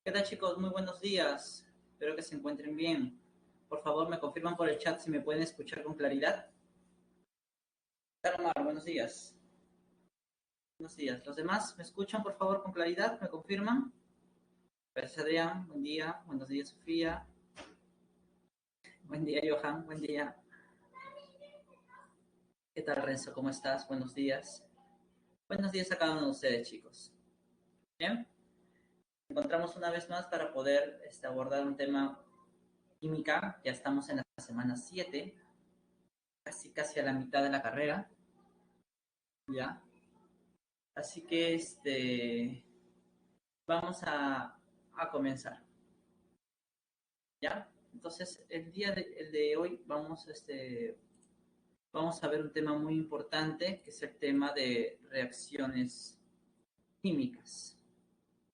¿Qué tal, chicos? Muy buenos días. Espero que se encuentren bien. Por favor, me confirman por el chat si me pueden escuchar con claridad. ¿Qué tal, Omar? Buenos días. Buenos días. ¿Los demás me escuchan, por favor, con claridad? ¿Me confirman? Gracias, Adrián. Buen día. Buenos días, Sofía. Buen día, Johan. Buen día. ¿Qué tal, Renzo? ¿Cómo estás? Buenos días. Buenos días a cada uno de ustedes, chicos. Bien. Encontramos una vez más para poder abordar un tema química. Ya estamos en la semana 7, casi a la mitad de la carrera. ¿Ya? Así que vamos a comenzar, ¿ya? Entonces, el de hoy vamos a ver un tema muy importante, que es el tema de reacciones químicas,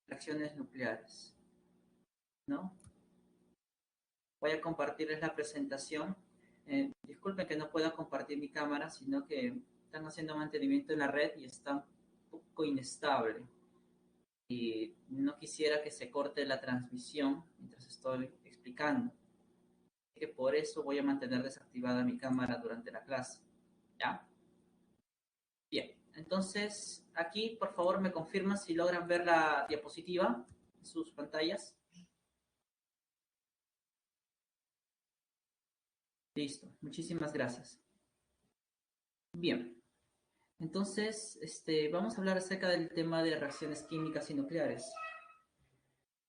reacciones nucleares, ¿no? Voy a compartirles la presentación. Disculpen que no pueda compartir mi cámara, sino que están haciendo mantenimiento en la red y está un poco inestable. Y no quisiera que se corte la transmisión mientras estoy explicando. Así que por eso voy a mantener desactivada mi cámara durante la clase. ¿Ya? Bien. Entonces, aquí, por favor, me confirman si logran ver la diapositiva en sus pantallas. Listo. Muchísimas gracias. Bien. Entonces, vamos a hablar acerca del tema de reacciones químicas y nucleares.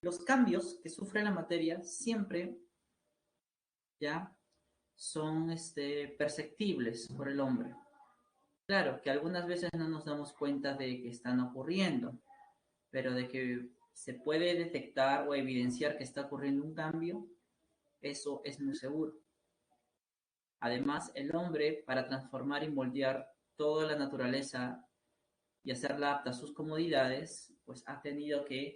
Los cambios que sufre la materia siempre, ya, son perceptibles por el hombre. Claro, que algunas veces no nos damos cuenta de que están ocurriendo, pero de que se puede detectar o evidenciar que está ocurriendo un cambio, eso es muy seguro. Además, el hombre, para transformar y moldear toda la naturaleza y hacerla apta a sus comodidades, pues ha tenido que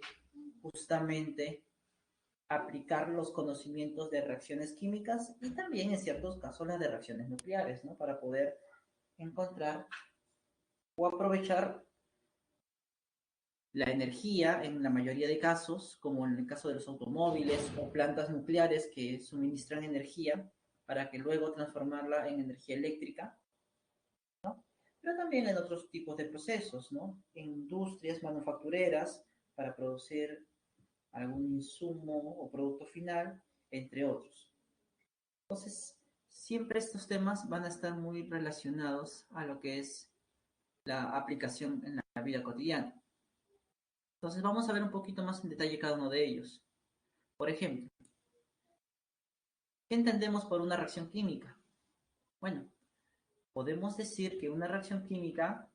justamente aplicar los conocimientos de reacciones químicas y también en ciertos casos las de reacciones nucleares, ¿no? Para poder encontrar o aprovechar la energía en la mayoría de casos, como en el caso de los automóviles o plantas nucleares que suministran energía para que luego transformarla en energía eléctrica, pero también en otros tipos de procesos, ¿no? En industrias manufactureras para producir algún insumo o producto final, entre otros. Entonces, siempre estos temas van a estar muy relacionados a lo que es la aplicación en la vida cotidiana. Entonces, vamos a ver un poquito más en detalle cada uno de ellos. Por ejemplo, ¿qué entendemos por una reacción química? Bueno, podemos decir que una reacción química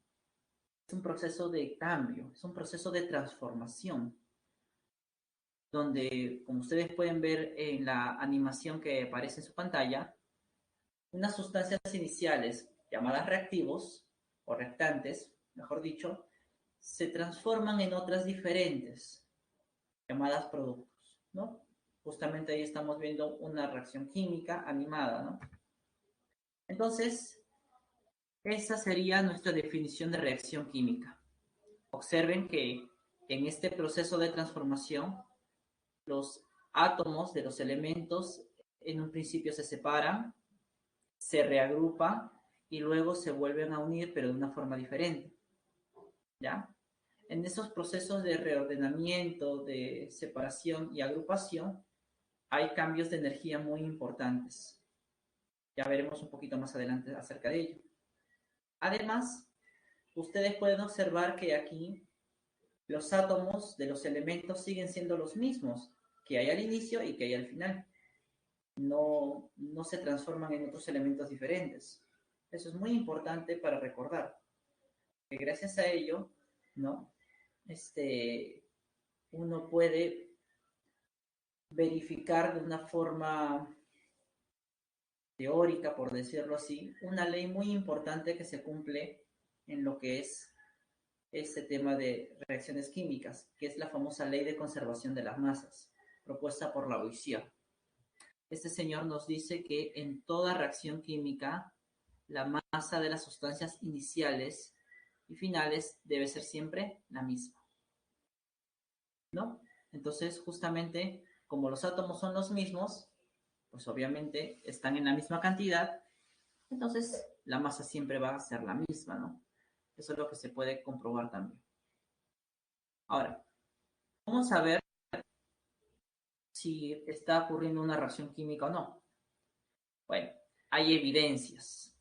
es un proceso de cambio, es un proceso de transformación, donde, como ustedes pueden ver en la animación que aparece en su pantalla, unas sustancias iniciales llamadas reactivos o reactantes, mejor dicho, se transforman en otras diferentes llamadas productos, ¿no? Justamente ahí estamos viendo una reacción química animada, ¿no? Entonces, esa sería nuestra definición de reacción química. Observen que en este proceso de transformación, los átomos de los elementos en un principio se separan, se reagrupan y luego se vuelven a unir, pero de una forma diferente. ¿Ya? En esos procesos de reordenamiento, de separación y agrupación, hay cambios de energía muy importantes. Ya veremos un poquito más adelante acerca de ello. Además, ustedes pueden observar que aquí los átomos de los elementos siguen siendo los mismos que hay al inicio y que hay al final. No se transforman en otros elementos diferentes. Eso es muy importante para recordar, que gracias a ello, ¿no? Uno puede verificar de una forma teórica, por decirlo así, una ley muy importante que se cumple en lo que es este tema de reacciones químicas, que es la famosa ley de conservación de las masas, propuesta por Lavoisier. Este señor nos dice que en toda reacción química, la masa de las sustancias iniciales y finales debe ser siempre la misma, ¿no? Entonces, justamente, como los átomos son los mismos, pues obviamente están en la misma cantidad, entonces la masa siempre va a ser la misma, ¿no? Eso es lo que se puede comprobar también. Ahora, ¿cómo saber si está ocurriendo una reacción química o no? Bueno, hay evidencias.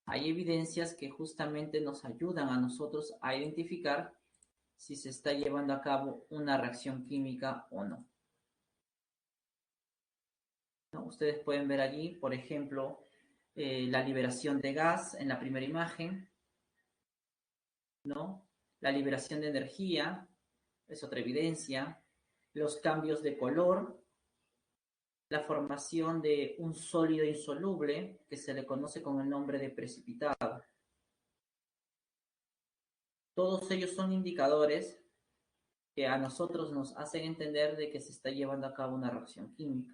Hay evidencias que justamente nos ayudan a nosotros a identificar si se está llevando a cabo una reacción química o no. ¿No? Ustedes pueden ver allí, por ejemplo, la liberación de gas en la primera imagen, ¿no? La liberación de energía es otra evidencia, los cambios de color, la formación de un sólido insoluble que se le conoce con el nombre de precipitado. Todos ellos son indicadores que a nosotros nos hacen entender de que se está llevando a cabo una reacción química,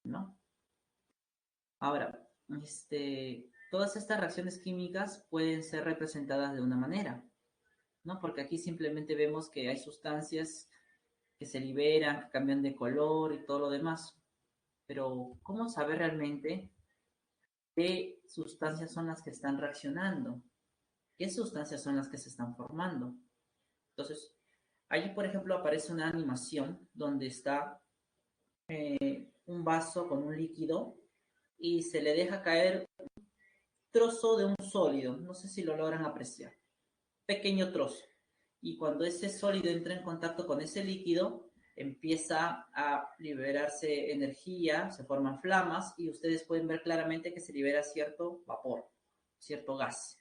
¿no? Ahora, todas estas reacciones químicas pueden ser representadas de una manera, ¿no? Porque aquí simplemente vemos que hay sustancias que se liberan, que cambian de color y todo lo demás. Pero, ¿cómo saber realmente qué sustancias son las que están reaccionando? ¿Qué sustancias son las que se están formando? Entonces, allí, por ejemplo, aparece una animación donde está un vaso con un líquido y se le deja caer un trozo de un sólido. No sé si lo logran apreciar. Pequeño trozo. Y cuando ese sólido entra en contacto con ese líquido, empieza a liberarse energía, se forman flamas y ustedes pueden ver claramente que se libera cierto vapor, cierto gas.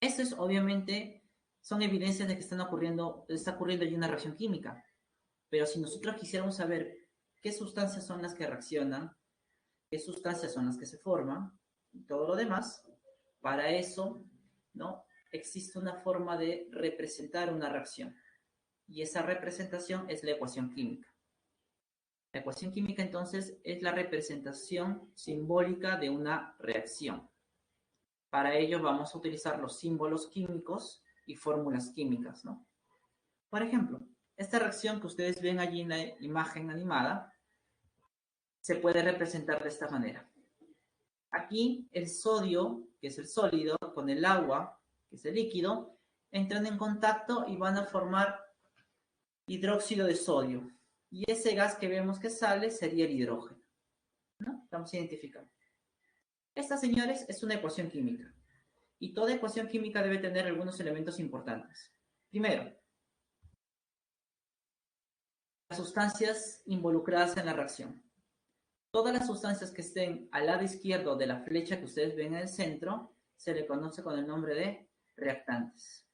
Eso es obviamente, son evidencias de que está ocurriendo allí una reacción química. Pero si nosotros quisiéramos saber qué sustancias son las que reaccionan, qué sustancias son las que se forman y todo lo demás, para eso, ¿no? Existe una forma de representar una reacción. Y esa representación es la ecuación química. La ecuación química entonces es la representación simbólica de una reacción. Para ello vamos a utilizar los símbolos químicos y fórmulas químicas, ¿no? Por ejemplo, esta reacción que ustedes ven allí en la imagen animada se puede representar de esta manera. Aquí el sodio, que es el sólido, con el agua, que es el líquido, entran en contacto y van a formar hidróxido de sodio. Y ese gas que vemos que sale sería el hidrógeno, ¿no? Estamos identificando. Esta, señores, es una ecuación química. Y toda ecuación química debe tener algunos elementos importantes. Primero, las sustancias involucradas en la reacción. Todas las sustancias que estén al lado izquierdo de la flecha que ustedes ven en el centro se le conoce con el nombre de reactantes.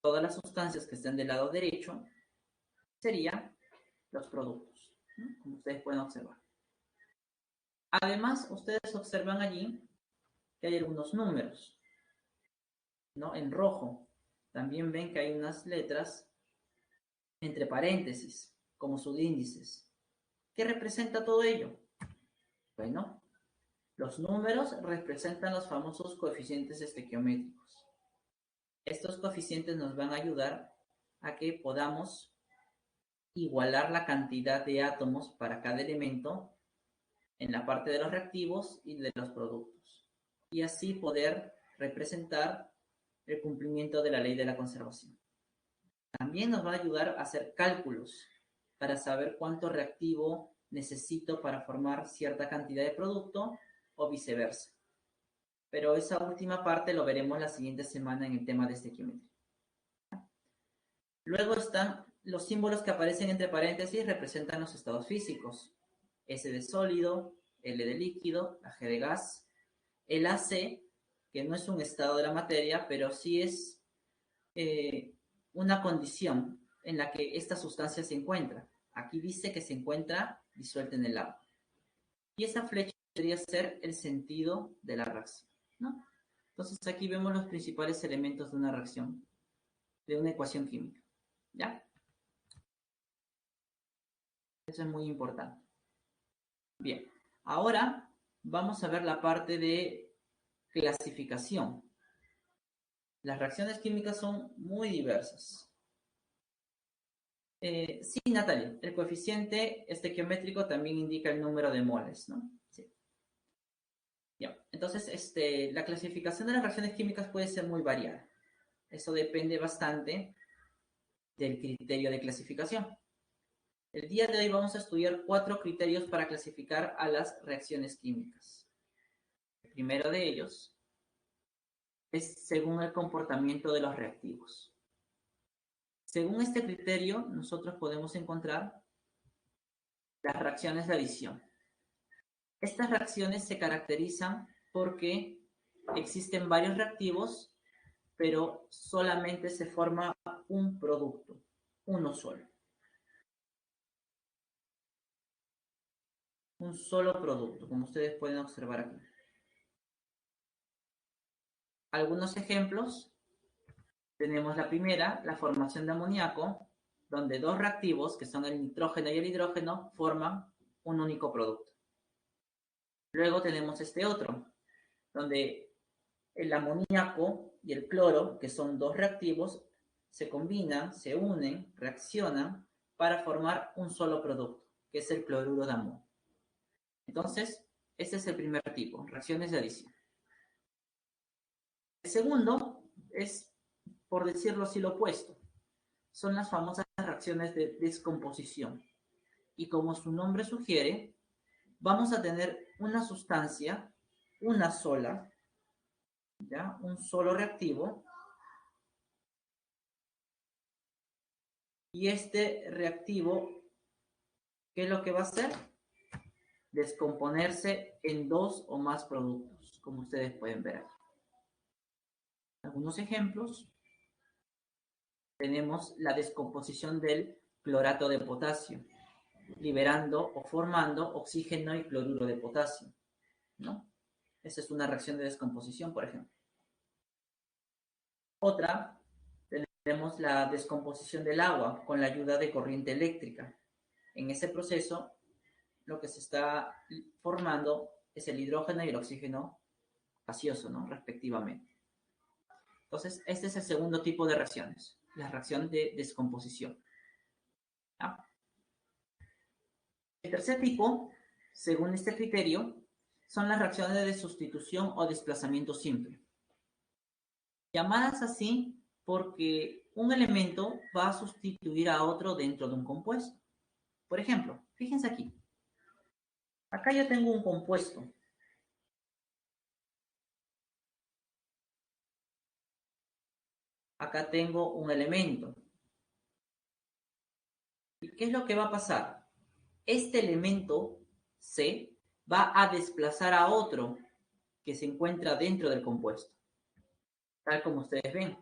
Todas las sustancias que estén del lado derecho serían los productos, ¿no? Como ustedes pueden observar. Además, ustedes observan allí que hay algunos números, ¿no? En rojo. También ven que hay unas letras entre paréntesis, como subíndices. ¿Qué representa todo ello? Bueno, los números representan los famosos coeficientes estequiométricos. Estos coeficientes nos van a ayudar a que podamos igualar la cantidad de átomos para cada elemento en la parte de los reactivos y de los productos. Y así poder representar el cumplimiento de la ley de la conservación. También nos va a ayudar a hacer cálculos para saber cuánto reactivo necesito para formar cierta cantidad de producto o viceversa. Pero esa última parte lo veremos la siguiente semana en el tema de estequiometría. Luego están los símbolos que aparecen entre paréntesis, representan los estados físicos. S de sólido, L de líquido, la G de gas, el AC, que no es un estado de la materia, pero sí es una condición en la que esta sustancia se encuentra. Aquí dice que se encuentra disuelta en el agua. Y esa flecha podría ser el sentido de la reacción, ¿no? Entonces aquí vemos los principales elementos de una reacción, de una ecuación química, ¿ya? Eso es muy importante. Bien, ahora vamos a ver la parte de clasificación. Las reacciones químicas son muy diversas. Sí, Natalia, el coeficiente estequiométrico también indica el número de moles, ¿no? Sí. Ya. Entonces, la clasificación de las reacciones químicas puede ser muy variada. Eso depende bastante del criterio de clasificación. El día de hoy vamos a estudiar 4 criterios para clasificar a las reacciones químicas. El primero de ellos es según el comportamiento de los reactivos. Según este criterio, nosotros podemos encontrar las reacciones de adición. Estas reacciones se caracterizan porque existen varios reactivos, pero solamente se forma un producto, uno solo. Un solo producto, como ustedes pueden observar aquí. Algunos ejemplos. Tenemos la primera, la formación de amoníaco, donde dos reactivos, que son el nitrógeno y el hidrógeno, forman un único producto. Luego tenemos este otro, donde el amoníaco y el cloro, que son dos reactivos, se combinan, se unen, reaccionan para formar un solo producto, que es el cloruro de amonio. Entonces, este es el primer tipo, reacciones de adición. El segundo es, por decirlo así, lo opuesto. Son las famosas reacciones de descomposición. Y como su nombre sugiere, vamos a tener una sustancia, una sola, ¿ya? Un solo reactivo. Y este reactivo, ¿qué es lo que va a hacer? Descomponerse en dos o más productos, como ustedes pueden ver aquí. Algunos ejemplos. Tenemos la descomposición del clorato de potasio, liberando o formando oxígeno y cloruro de potasio, ¿no? Esa es una reacción de descomposición, por ejemplo. Otra, tenemos la descomposición del agua con la ayuda de corriente eléctrica. En ese proceso, lo que se está formando es el hidrógeno y el oxígeno gaseoso, ¿no? Respectivamente. Entonces, este es el segundo tipo de reacciones, la reacción de descomposición. ¿Ya? El tercer tipo, según este criterio, son las reacciones de sustitución o desplazamiento simple. Llamadas así porque un elemento va a sustituir a otro dentro de un compuesto. Por ejemplo, fíjense aquí. Acá yo tengo un compuesto. Acá tengo un elemento. ¿Y qué es lo que va a pasar? Este elemento C va a desplazar a otro que se encuentra dentro del compuesto. Tal como ustedes ven,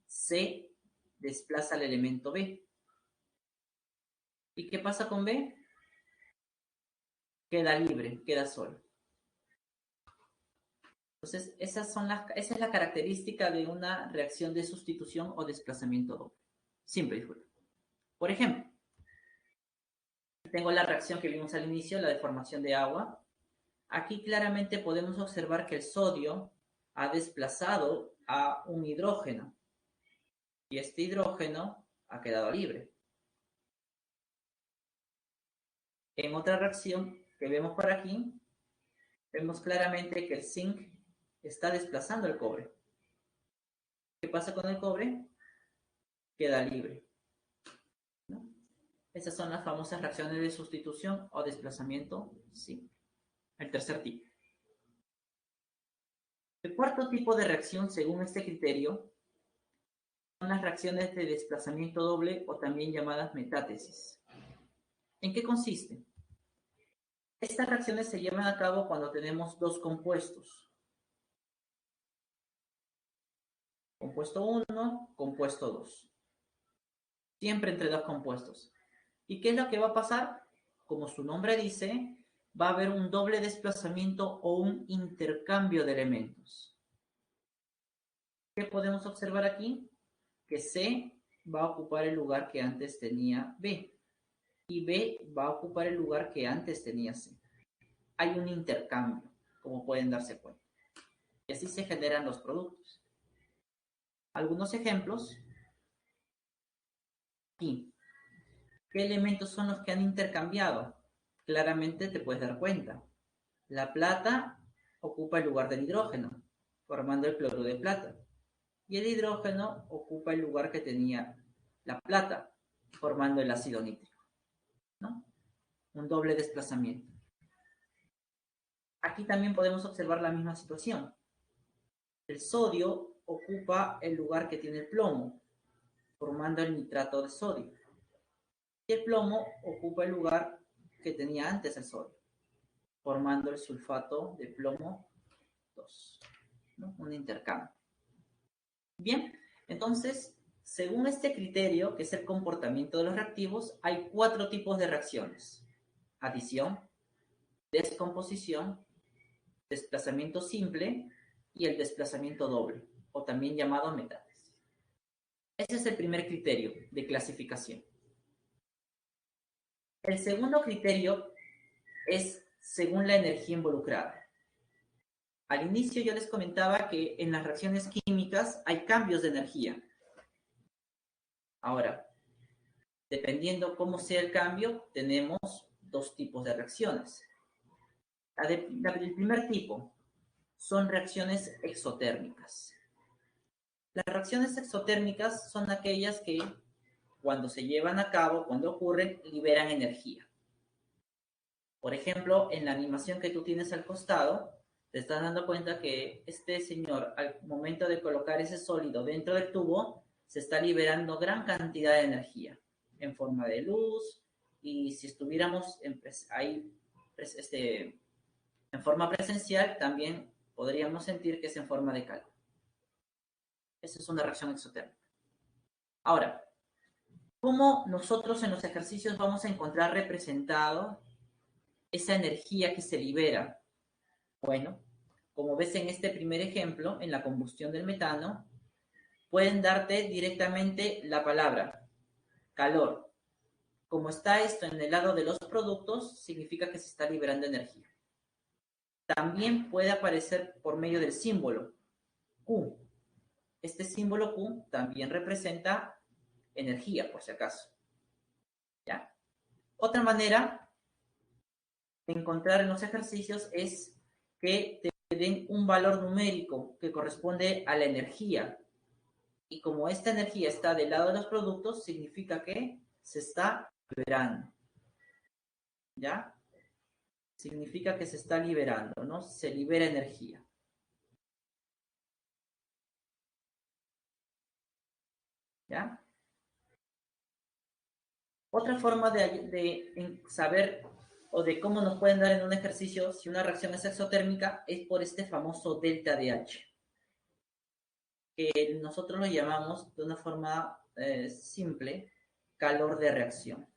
C desplaza al elemento B. ¿Y qué pasa con B? Queda libre, queda solo. Entonces, esa es la característica de una reacción de sustitución o desplazamiento doble. Simple, disculpe. Por ejemplo, tengo la reacción que vimos al inicio, la deformación de agua. Aquí claramente podemos observar que el sodio ha desplazado a un hidrógeno y este hidrógeno ha quedado libre. En otra reacción que vemos por aquí, vemos claramente que el zinc está desplazando el cobre. ¿Qué pasa con el cobre? Queda libre, ¿no? Esas son las famosas reacciones de sustitución o desplazamiento simple. El tercer tipo. El cuarto tipo de reacción, según este criterio, son las reacciones de desplazamiento doble o también llamadas metátesis. ¿En qué consiste? Estas reacciones se llevan a cabo cuando tenemos dos compuestos. Compuesto 1, compuesto 2. Siempre entre dos compuestos. ¿Y qué es lo que va a pasar? Como su nombre dice, va a haber un doble desplazamiento o un intercambio de elementos. ¿Qué podemos observar aquí? Que C va a ocupar el lugar que antes tenía B y B va a ocupar el lugar que antes tenía C. Hay un intercambio, como pueden darse cuenta. Y así se generan los productos. Algunos ejemplos. Aquí. ¿Qué elementos son los que han intercambiado? Claramente te puedes dar cuenta. La plata ocupa el lugar del hidrógeno, formando el cloruro de plata. Y el hidrógeno ocupa el lugar que tenía la plata, formando el ácido nítrico, ¿no? Un doble desplazamiento. Aquí también podemos observar la misma situación. El sodio ocupa el lugar que tiene el plomo, formando el nitrato de sodio. Y el plomo ocupa el lugar que tenía antes el sodio, formando el sulfato de plomo 2, ¿no? Un intercambio. Bien, entonces, según este criterio, que es el comportamiento de los reactivos, hay 4 tipos de reacciones: adición, descomposición, desplazamiento simple y el desplazamiento doble, o también llamado metálisis. Ese es el primer criterio de clasificación. El segundo criterio es según la energía involucrada. Al inicio yo les comentaba que en las reacciones químicas hay cambios de energía. Ahora, dependiendo cómo sea el cambio, tenemos 2 tipos de reacciones. El primer tipo son reacciones exotérmicas. Las reacciones exotérmicas son aquellas que, cuando se llevan a cabo, cuando ocurren, liberan energía. Por ejemplo, en la animación que tú tienes al costado, te estás dando cuenta que este señor, al momento de colocar ese sólido dentro del tubo, se está liberando gran cantidad de energía en forma de luz, y si estuviéramos ahí en forma presencial, también podríamos sentir que es en forma de calor. Esa es una reacción exotérmica. Ahora, ¿cómo nosotros en los ejercicios vamos a encontrar representado esa energía que se libera? Bueno, como ves en este primer ejemplo, en la combustión del metano, pueden darte directamente la palabra calor. Como está esto en el lado de los productos, significa que se está liberando energía. También puede aparecer por medio del símbolo Q. Este símbolo Q también representa energía, por si acaso. ¿Ya? Otra manera de encontrar en los ejercicios es que te den un valor numérico que corresponde a la energía. Y como esta energía está del lado de los productos, significa que se está liberando. ¿Ya? Significa que se está liberando, ¿no? Se libera energía. ¿Ya? Otra forma de saber o de cómo nos pueden dar en un ejercicio si una reacción es exotérmica es por este famoso delta de H, que nosotros lo llamamos de una forma simple calor de reacción.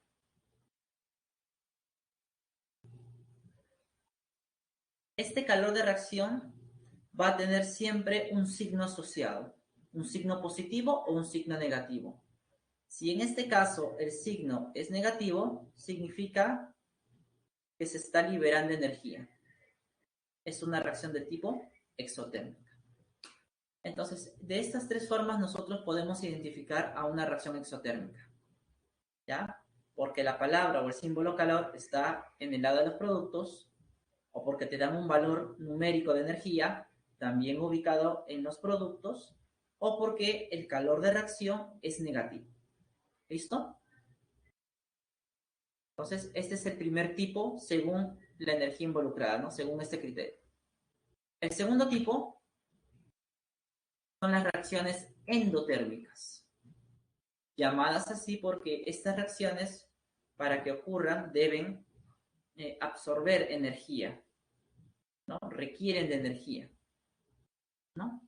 Este calor de reacción va a tener siempre un signo asociado, un signo positivo o un signo negativo. Si en este caso el signo es negativo, significa que se está liberando energía. Es una reacción de tipo exotérmica. Entonces, de estas 3 formas nosotros podemos identificar a una reacción exotérmica, ¿ya? Porque la palabra o el símbolo calor está en el lado de los productos, o porque te dan un valor numérico de energía, también ubicado en los productos, o porque el calor de reacción es negativo. ¿Listo? Entonces, este es el primer tipo según la energía involucrada, ¿no? Según este criterio. El segundo tipo son las reacciones endotérmicas, llamadas así porque estas reacciones, para que ocurran, deben absorber energía, ¿no? Requieren de energía, ¿no?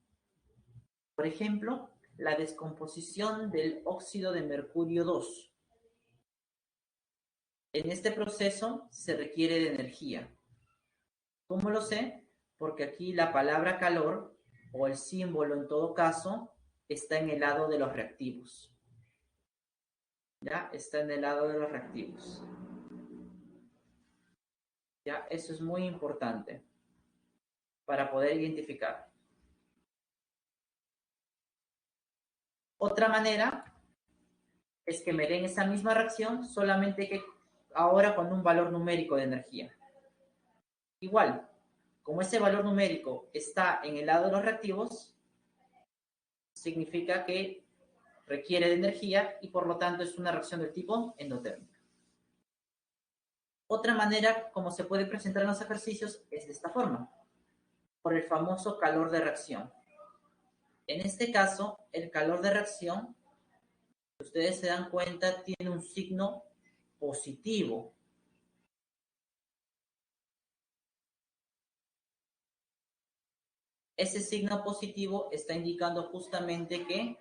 Por ejemplo, la descomposición del óxido de mercurio 2. En este proceso se requiere de energía. ¿Cómo lo sé? Porque aquí la palabra calor, o el símbolo en todo caso, está en el lado de los reactivos. ¿Ya? Está en el lado de los reactivos. ¿Ya? Eso es muy importante para poder identificar. Otra manera es que me den esa misma reacción, solamente que ahora con un valor numérico de energía. Igual, como ese valor numérico está en el lado de los reactivos, significa que requiere de energía y por lo tanto es una reacción del tipo endotérmica. Otra manera como se puede presentar en los ejercicios es de esta forma, por el famoso calor de reacción. En este caso, el calor de reacción, si ustedes se dan cuenta, tiene un signo positivo. Ese signo positivo está indicando justamente que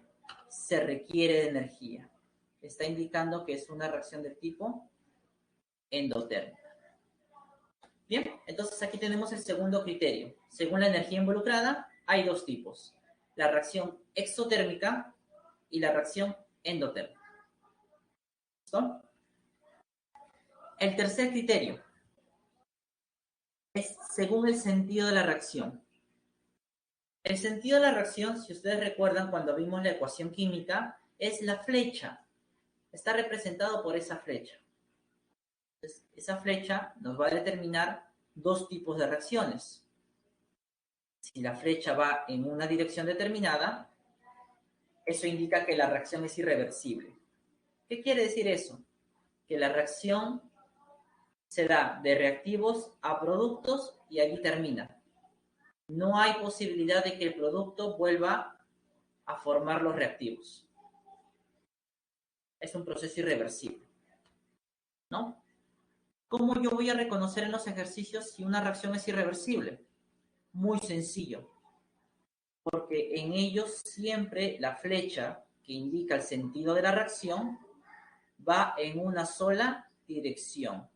se requiere de energía. Está indicando que es una reacción del tipo endotérmica. Bien, entonces aquí tenemos el segundo criterio. Según la energía involucrada, hay dos tipos. La reacción exotérmica y la reacción endotérmica. ¿Listo? El tercer criterio es según el sentido de la reacción. El sentido de la reacción, si ustedes recuerdan cuando vimos la ecuación química, es la flecha. Está representado por esa flecha. Entonces, esa flecha nos va a determinar dos tipos de reacciones. Si la flecha va en una dirección determinada, eso indica que la reacción es irreversible. ¿Qué quiere decir eso? Que la reacción se da de reactivos a productos y allí termina. No hay posibilidad de que el producto vuelva a formar los reactivos. Es un proceso irreversible, ¿no? ¿Cómo yo voy a reconocer en los ejercicios si una reacción es irreversible? Muy sencillo, porque en ellos siempre la flecha que indica el sentido de la reacción va en una sola dirección.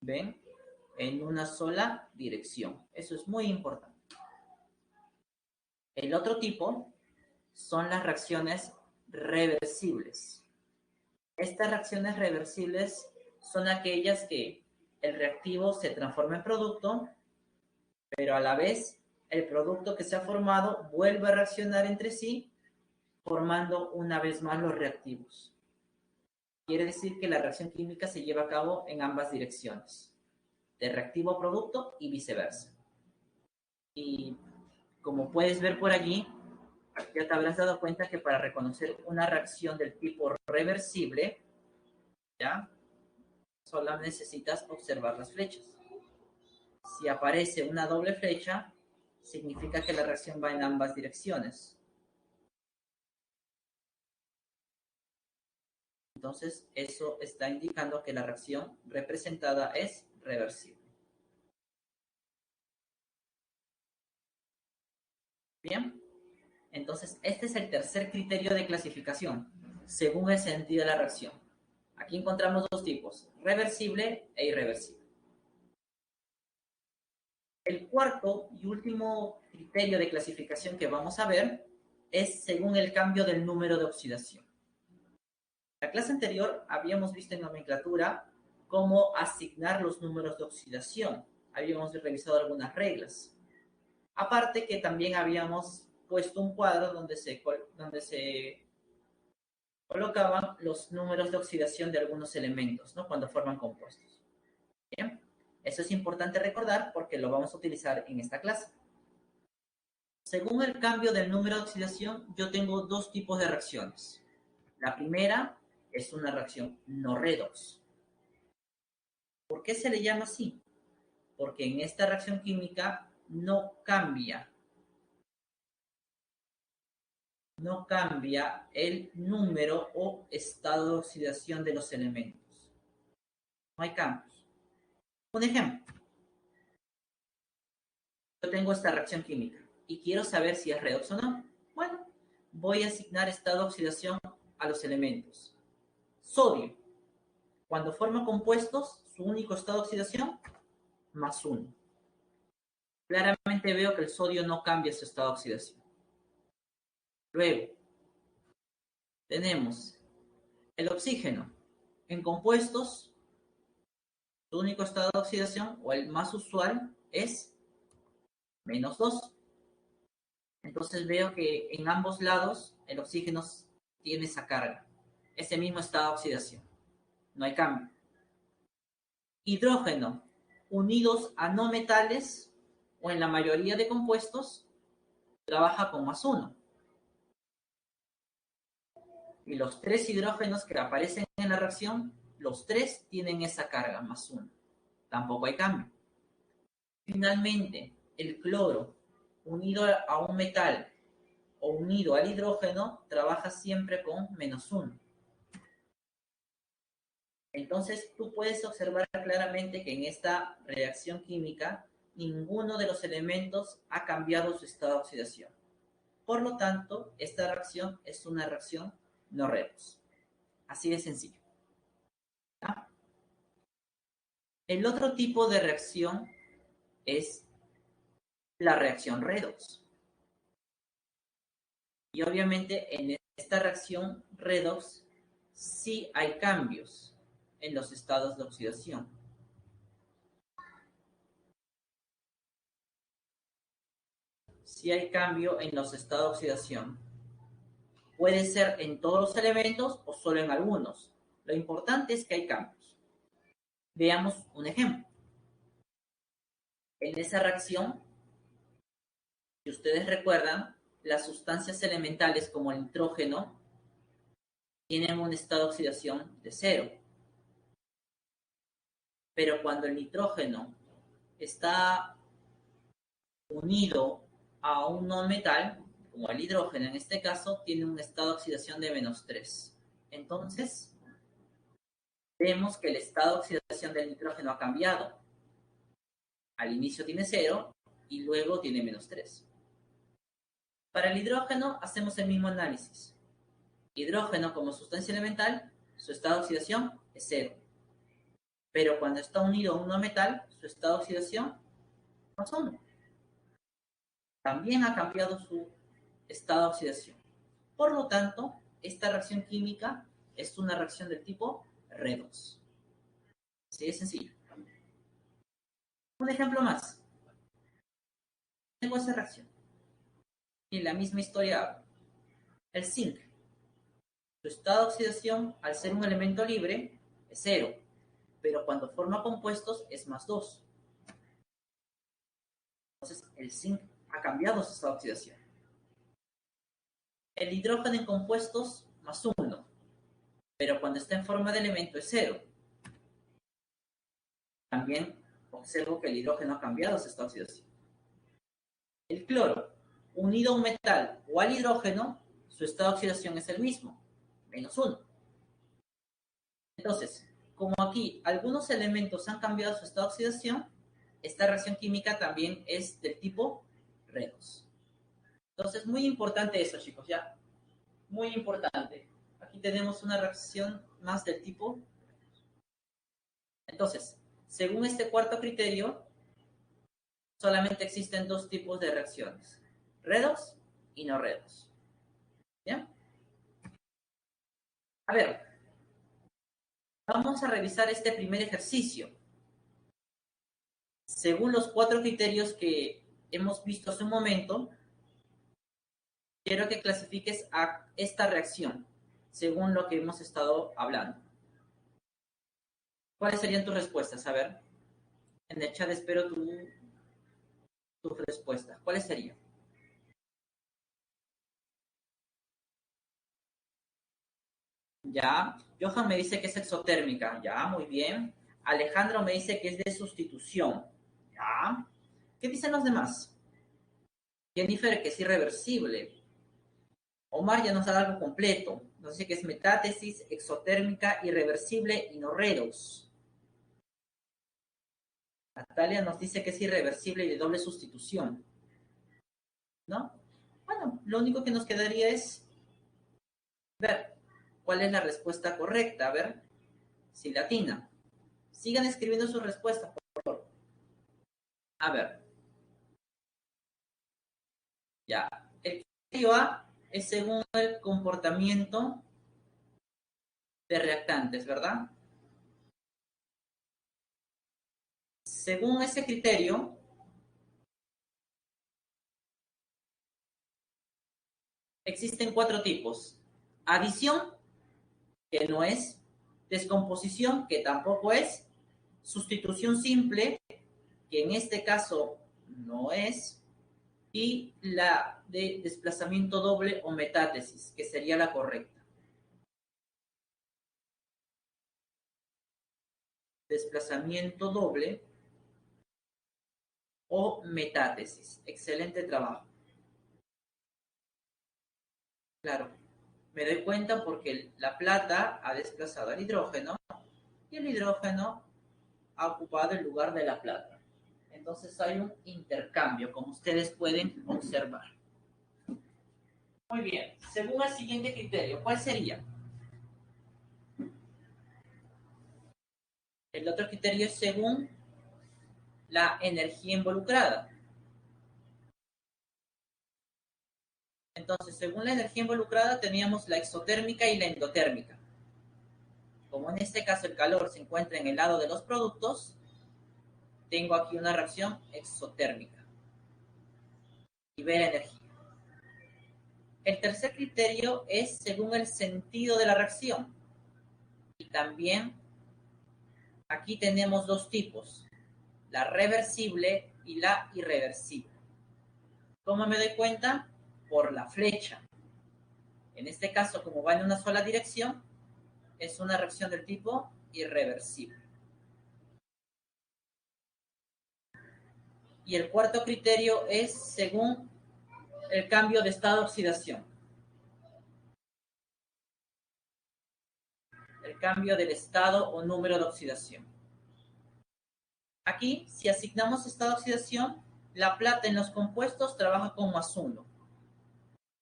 ¿Ven? En una sola dirección. Eso es muy importante. El otro tipo son las reacciones reversibles. Estas reacciones reversibles son aquellas que el reactivo se transforma en producto, pero a la vez el producto que se ha formado vuelve a reaccionar entre sí, formando una vez más los reactivos. Quiere decir que la reacción química se lleva a cabo en ambas direcciones, de reactivo a producto y viceversa. Y como puedes ver por allí, ya te habrás dado cuenta que para reconocer una reacción del tipo reversible, ¿ya? Solo necesitas observar las flechas. Si aparece una doble flecha, significa que la reacción va en ambas direcciones. Entonces, eso está indicando que la reacción representada es reversible. Bien, entonces este es el tercer criterio de clasificación, según el sentido de la reacción. Aquí encontramos dos tipos, reversible e irreversible. El cuarto y último criterio de clasificación que vamos a ver es según el cambio del número de oxidación. En la clase anterior habíamos visto en nomenclatura cómo asignar los números de oxidación. Habíamos revisado algunas reglas. Aparte que también habíamos puesto un cuadro donde se colocaban los números de oxidación de algunos elementos, ¿no? Cuando forman compuestos. Bien, eso es importante recordar porque lo vamos a utilizar en esta clase. Según el cambio del número de oxidación, yo tengo dos tipos de reacciones. La primera es una reacción no redox. ¿Por qué se le llama así? Porque en esta reacción química no cambia el número o estado de oxidación de los elementos. No hay cambios. Un ejemplo. Yo tengo esta reacción química y quiero saber si es redox o no. Bueno, voy a asignar estado de oxidación a los elementos. Sodio. Cuando forma compuestos, su único estado de oxidación, +1. Claramente veo que el sodio no cambia su estado de oxidación. Luego, tenemos el oxígeno. En compuestos, su único estado de oxidación, o el más usual, es -2. Entonces veo que en ambos lados el oxígeno tiene esa carga, ese mismo estado de oxidación. No hay cambio. Hidrógeno, unidos a no metales o en la mayoría de compuestos, trabaja con +1. Y los 3 hidrógenos que aparecen en la reacción, los 3 tienen esa carga, +1. Tampoco hay cambio. Finalmente, el cloro, unido a un metal o unido al hidrógeno, trabaja siempre con -1. Entonces, tú puedes observar claramente que en esta reacción química, ninguno de los elementos ha cambiado su estado de oxidación. Por lo tanto, esta reacción es una reacción no redox. Así de sencillo. ¿Ah? El otro tipo de reacción es la reacción redox. Y obviamente en esta reacción redox sí hay cambios en los estados de oxidación. Sí hay cambio en los estados de oxidación. Puede ser en todos los elementos o solo en algunos. Lo importante es que hay cambios. Veamos un ejemplo. En esa reacción, si ustedes recuerdan, las sustancias elementales como el nitrógeno tienen un estado de oxidación de 0. Pero cuando el nitrógeno está unido a un no metal, como el hidrógeno en este caso, tiene un estado de oxidación de -3. Entonces, vemos que el estado de oxidación del nitrógeno ha cambiado. Al inicio tiene 0 y luego tiene -3. Para el hidrógeno hacemos el mismo análisis. Hidrógeno como sustancia elemental, su estado de oxidación es 0. Pero cuando está unido a un no metal, su estado de oxidación es 1. También ha cambiado su estado de oxidación. Por lo tanto, esta reacción química es una reacción del tipo redox. Así de sencillo. Un ejemplo más. Tengo esa reacción. Y la misma historia habla. El zinc. Su estado de oxidación, al ser un elemento libre, es 0. Pero cuando forma compuestos es +2. Entonces, el zinc ha cambiado su estado de oxidación. El hidrógeno en compuestos, +1. Pero cuando está en forma de elemento es 0. También observo que el hidrógeno ha cambiado su estado de oxidación. El cloro, unido a un metal o al hidrógeno, su estado de oxidación es el mismo, -1. Entonces, como aquí algunos elementos han cambiado su estado de oxidación, esta reacción química también es del tipo redox. Entonces, muy importante eso, chicos, ¿ya? Muy importante. Aquí tenemos una reacción más del tipo. Entonces, según este cuarto criterio, solamente existen 2 tipos de reacciones, redox y no redox. ¿Bien? A ver, vamos a revisar este primer ejercicio. Según los 4 criterios que hemos visto hace un momento, quiero que clasifiques a esta reacción, según lo que hemos estado hablando. ¿Cuáles serían tus respuestas? A ver, en el chat espero tus respuestas. ¿Cuáles serían? Ya. Johan me dice que es exotérmica. Ya, muy bien. Alejandro me dice que es de sustitución. Ya. ¿Qué dicen los demás? Jennifer, que es irreversible. Omar ya nos da algo completo. Nos dice que es metátesis, exotérmica, irreversible y no redox. Natalia nos dice que es irreversible y de doble sustitución. ¿No? Bueno, lo único que nos quedaría es ver cuál es la respuesta correcta. A ver si latina. Sigan escribiendo sus respuestas, por favor. A ver. Ya. El criterio A es según el comportamiento de reactantes, ¿verdad? Según ese criterio, Existen 4 tipos. Adición, que no es. Descomposición, que tampoco es. Sustitución simple, que en este caso no es. Y la de desplazamiento doble o metátesis, que sería la correcta. Desplazamiento doble o metátesis. Excelente trabajo. Claro, me doy cuenta porque la plata ha desplazado al hidrógeno y el hidrógeno ha ocupado el lugar de la plata. Entonces hay un intercambio, como ustedes pueden observar. Muy bien, según el siguiente criterio, ¿cuál sería? El otro criterio es según la energía involucrada. Entonces, según la energía involucrada, teníamos la exotérmica y la endotérmica. Como en este caso el calor se encuentra en el lado de los productos, tengo aquí una reacción exotérmica. Libera energía. El tercer criterio es según el sentido de la reacción. Y también aquí tenemos 2 tipos, la reversible y la irreversible. ¿Cómo me doy cuenta? Por la flecha. En este caso, como va en una sola dirección, es una reacción del tipo irreversible. Y el cuarto criterio es según el cambio de estado de oxidación. El cambio del estado o número de oxidación. Aquí, si asignamos estado de oxidación, la plata en los compuestos trabaja con +1.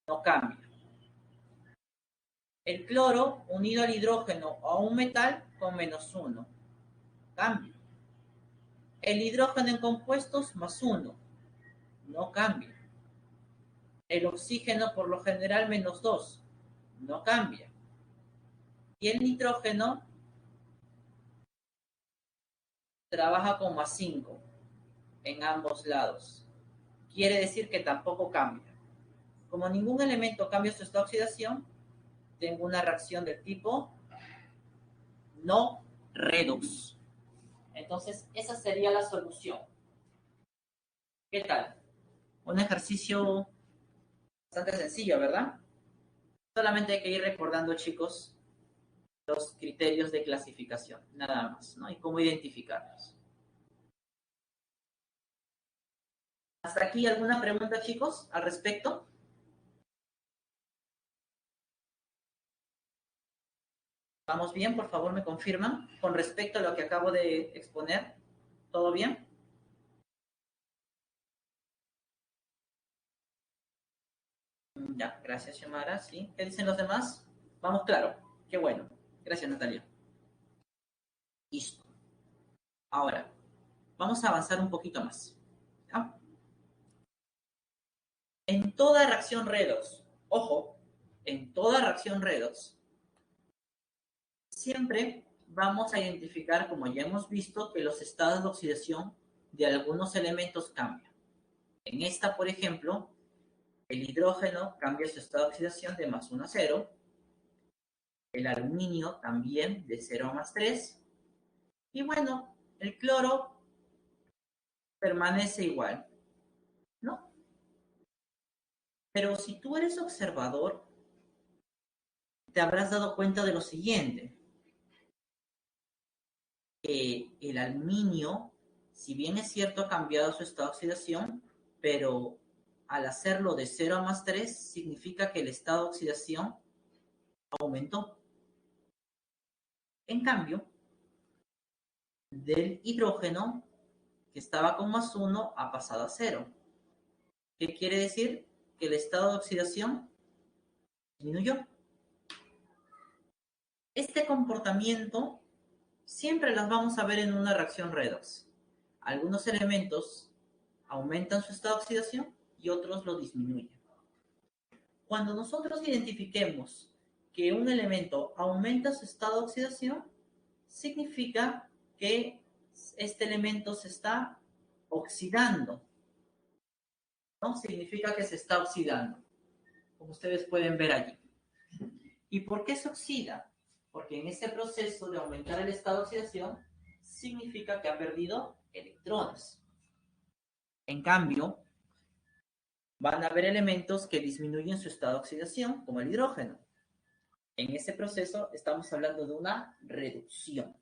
No cambia. El cloro unido al hidrógeno o a un metal con -1. Cambia. El hidrógeno en compuestos +1. No cambia. El oxígeno por lo general -2. No cambia. Y el nitrógeno trabaja con +5 en ambos lados. Quiere decir que tampoco cambia. Como ningún elemento cambia su estado de oxidación, tengo una reacción del tipo no redox. Entonces, esa sería la solución. ¿Qué tal? Un ejercicio bastante sencillo, ¿verdad? Solamente hay que ir recordando, chicos, los criterios de clasificación, nada más, ¿no? Y cómo identificarlos. ¿Hasta aquí alguna pregunta, chicos, al respecto? ¿Vamos bien? Por favor, me confirman. Con respecto a lo que acabo de exponer, ¿todo bien? Ya, gracias, Xiomara. ¿Sí? ¿Qué dicen los demás? Vamos, claro. Qué bueno. Gracias, Natalia. Listo. Ahora, vamos a avanzar un poquito más. ¿Ya? En toda reacción redox, ojo, en toda reacción redox, siempre vamos a identificar, como ya hemos visto, que los estados de oxidación de algunos elementos cambian. En esta, por ejemplo, el hidrógeno cambia su estado de oxidación de +1 a 0, el aluminio también de 0 a +3, y bueno, el cloro permanece igual, ¿no? Pero si tú eres observador, te habrás dado cuenta de lo siguiente. El aluminio, si bien es cierto, ha cambiado su estado de oxidación, pero al hacerlo de 0 a +3, significa que el estado de oxidación aumentó. En cambio, del hidrógeno, que estaba con +1, ha pasado a 0. ¿Qué quiere decir? Que el estado de oxidación disminuyó. Este comportamiento siempre las vamos a ver en una reacción redox. Algunos elementos aumentan su estado de oxidación y otros lo disminuyen. Cuando nosotros identifiquemos que un elemento aumenta su estado de oxidación, significa que este elemento se está oxidando, ¿no? Significa que se está oxidando. como ustedes pueden ver allí. ¿Y por qué se oxida? Porque en este proceso de aumentar el estado de oxidación significa que ha perdido electrones. En cambio, van a haber elementos que disminuyen su estado de oxidación, como el hidrógeno. En ese proceso estamos hablando de una reducción.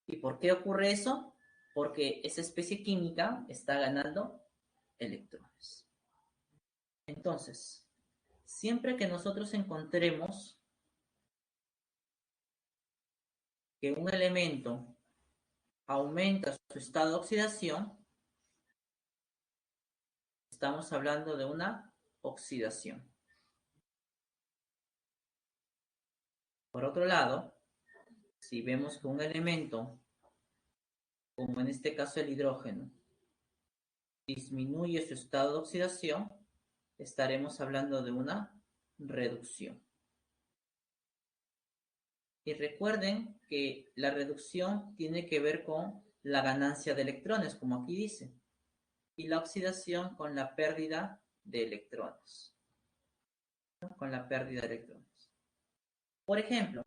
¿Y por qué ocurre eso? Porque esa especie química está ganando electrones. Entonces, siempre que nosotros encontremos que un elemento aumenta su estado de oxidación, estamos hablando de una oxidación. Por otro lado, si vemos que un elemento, como en este caso el hidrógeno, disminuye su estado de oxidación, estaremos hablando de una reducción. Y recuerden que la reducción tiene que ver con la ganancia de electrones, como aquí dice, y la oxidación con la pérdida de electrones. ¿No? Con la pérdida de electrones. Por ejemplo,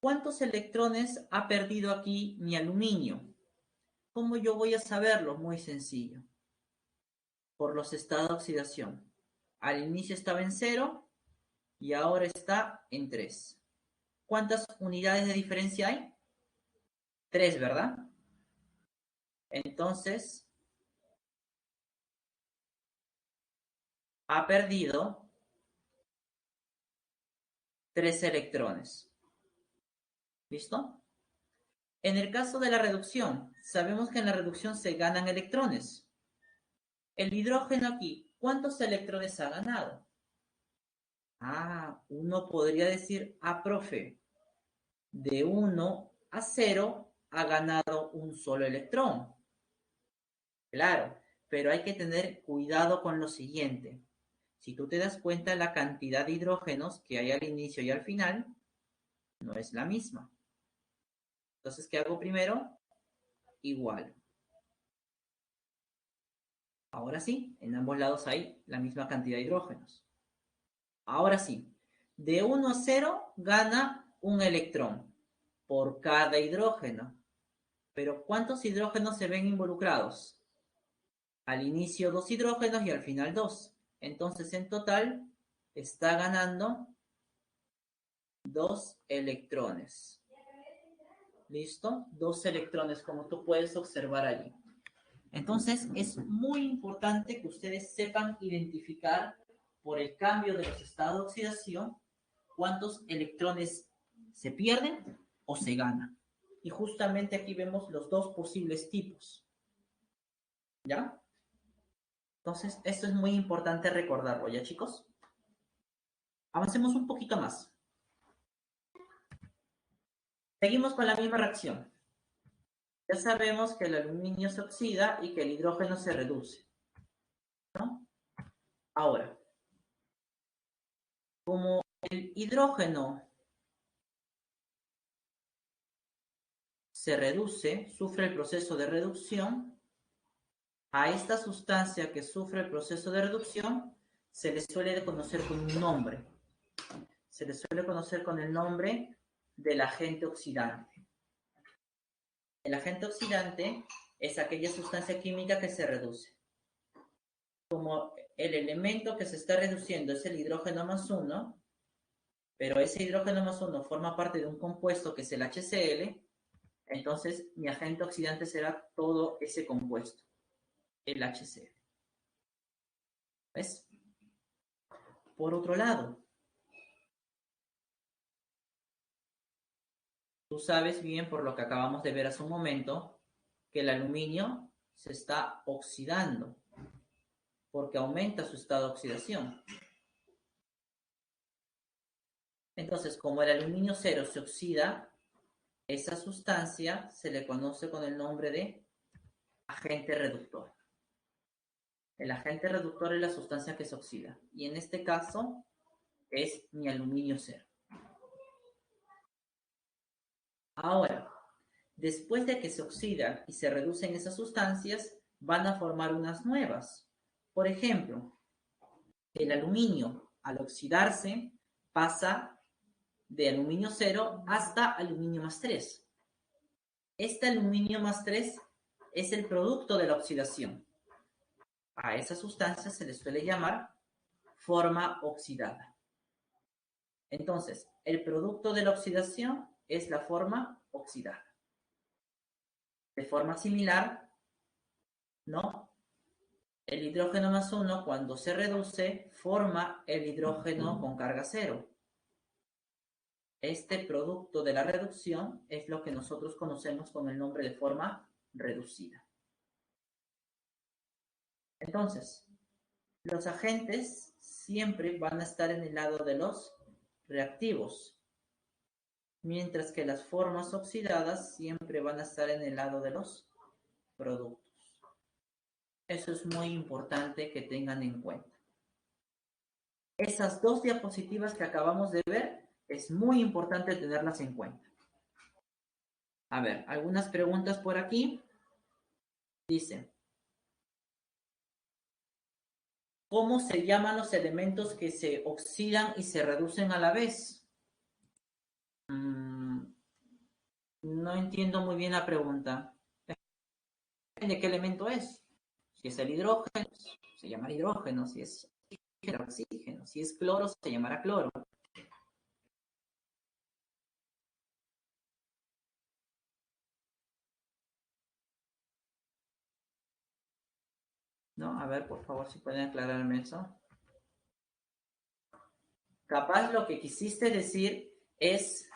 ¿cuántos electrones ha perdido aquí mi aluminio? ¿Cómo yo voy a saberlo? Muy sencillo. Por los estados de oxidación. Al inicio estaba en 0 y ahora está en 3. ¿Cuántas unidades de diferencia hay? 3, ¿verdad? Entonces, ha perdido 3 electrones. ¿Listo? En el caso de la reducción, sabemos que en la reducción se ganan electrones. El hidrógeno aquí, ¿cuántos electrones ha ganado? Uno podría decir, profe, de 1 a 0 ha ganado un solo electrón. Claro, pero hay que tener cuidado con lo siguiente. Si tú te das cuenta, la cantidad de hidrógenos que hay al inicio y al final no es la misma. Entonces, ¿qué hago primero? Igual. Ahora sí, en ambos lados hay la misma cantidad de hidrógenos. Ahora sí, de 1 a 0 gana un electrón por cada hidrógeno. Pero ¿cuántos hidrógenos se ven involucrados? Al inicio 2 hidrógenos y al final 2. Entonces, en total, está ganando 2 electrones. ¿Listo? 2 electrones, como tú puedes observar allí. Entonces, es muy importante que ustedes sepan identificar por el cambio de los estados de oxidación cuántos electrones se pierden o se ganan. Y justamente aquí vemos los dos posibles tipos. ¿Ya? Entonces, esto es muy importante recordarlo, ¿ya, chicos? Avancemos un poquito más. Seguimos con la misma reacción. Ya sabemos que el aluminio se oxida y que el hidrógeno se reduce, ¿no? Ahora, como el hidrógeno se reduce, sufre el proceso de reducción, a esta sustancia que sufre el proceso de reducción se le suele conocer con un nombre. Se le suele conocer con el nombre del agente oxidante. El agente oxidante es aquella sustancia química que se reduce. Como el elemento que se está reduciendo es el hidrógeno más 1, pero ese hidrógeno más 1 forma parte de un compuesto que es el HCl, entonces mi agente oxidante será todo ese compuesto, el HCl. ¿Ves? Por otro lado, tú sabes bien, por lo que acabamos de ver hace un momento, que el aluminio se está oxidando porque aumenta su estado de oxidación. Entonces, como el aluminio 0 se oxida, esa sustancia se le conoce con el nombre de agente reductor. El agente reductor es la sustancia que se oxida. Y en este caso es mi aluminio 0. Ahora, después de que se oxidan y se reducen esas sustancias, van a formar unas nuevas. Por ejemplo, El aluminio, al oxidarse, pasa de aluminio 0 hasta aluminio más 3. Este aluminio más 3 es el producto de la oxidación. A esa sustancia se le suele llamar forma oxidada. Entonces, el producto de la oxidación es la forma oxidada. De forma similar, ¿no? El hidrógeno más 1, cuando se reduce, forma el hidrógeno con carga 0. Este producto de la reducción es lo que nosotros conocemos con el nombre de forma reducida. Entonces, los agentes siempre van a estar en el lado de los reactivos, mientras que las formas oxidadas siempre van a estar en el lado de los productos. Eso es muy importante que tengan en cuenta. Esas dos diapositivas que acabamos de ver, es muy importante tenerlas en cuenta. A ver, algunas preguntas por aquí. Dice, ¿cómo se llaman los elementos que se oxidan y se reducen a la vez? No entiendo muy bien la pregunta. ¿De qué elemento es? Si es el hidrógeno, se llamará hidrógeno. Si es oxígeno, oxígeno. Si es cloro, se llamará cloro. ¿No? A ver, por favor, si pueden aclararme eso. Capaz lo que quisiste decir es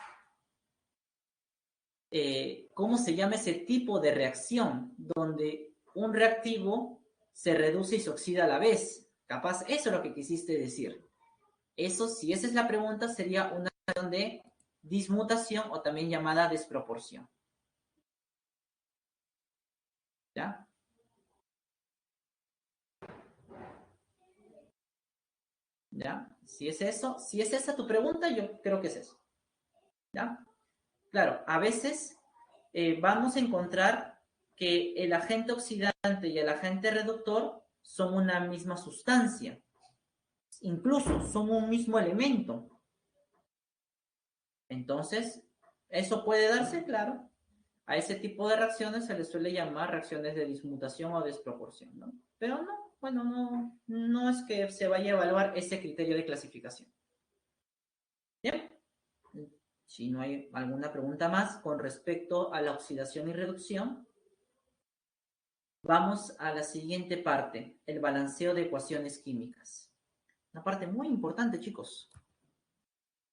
cómo se llama ese tipo de reacción, donde un reactivo se reduce y se oxida a la vez. Capaz eso es lo que quisiste decir. Eso, si esa es la pregunta, sería una reacción de dismutación o también llamada desproporción. ¿Ya? ¿Ya? Si es eso, si es esa tu pregunta, yo creo que es eso. ¿Ya? Claro, a veces vamos a encontrar que el agente oxidante y el agente reductor son una misma sustancia. Incluso son un mismo elemento. Entonces, ¿eso puede darse? Claro. A ese tipo de reacciones se les suele llamar reacciones de dismutación o desproporción, ¿no? Pero no, bueno, no es que se vaya a evaluar ese criterio de clasificación. ¿Bien? Si no hay alguna pregunta más con respecto a la oxidación y reducción, vamos a la siguiente parte, el balanceo de ecuaciones químicas. Una parte muy importante, chicos.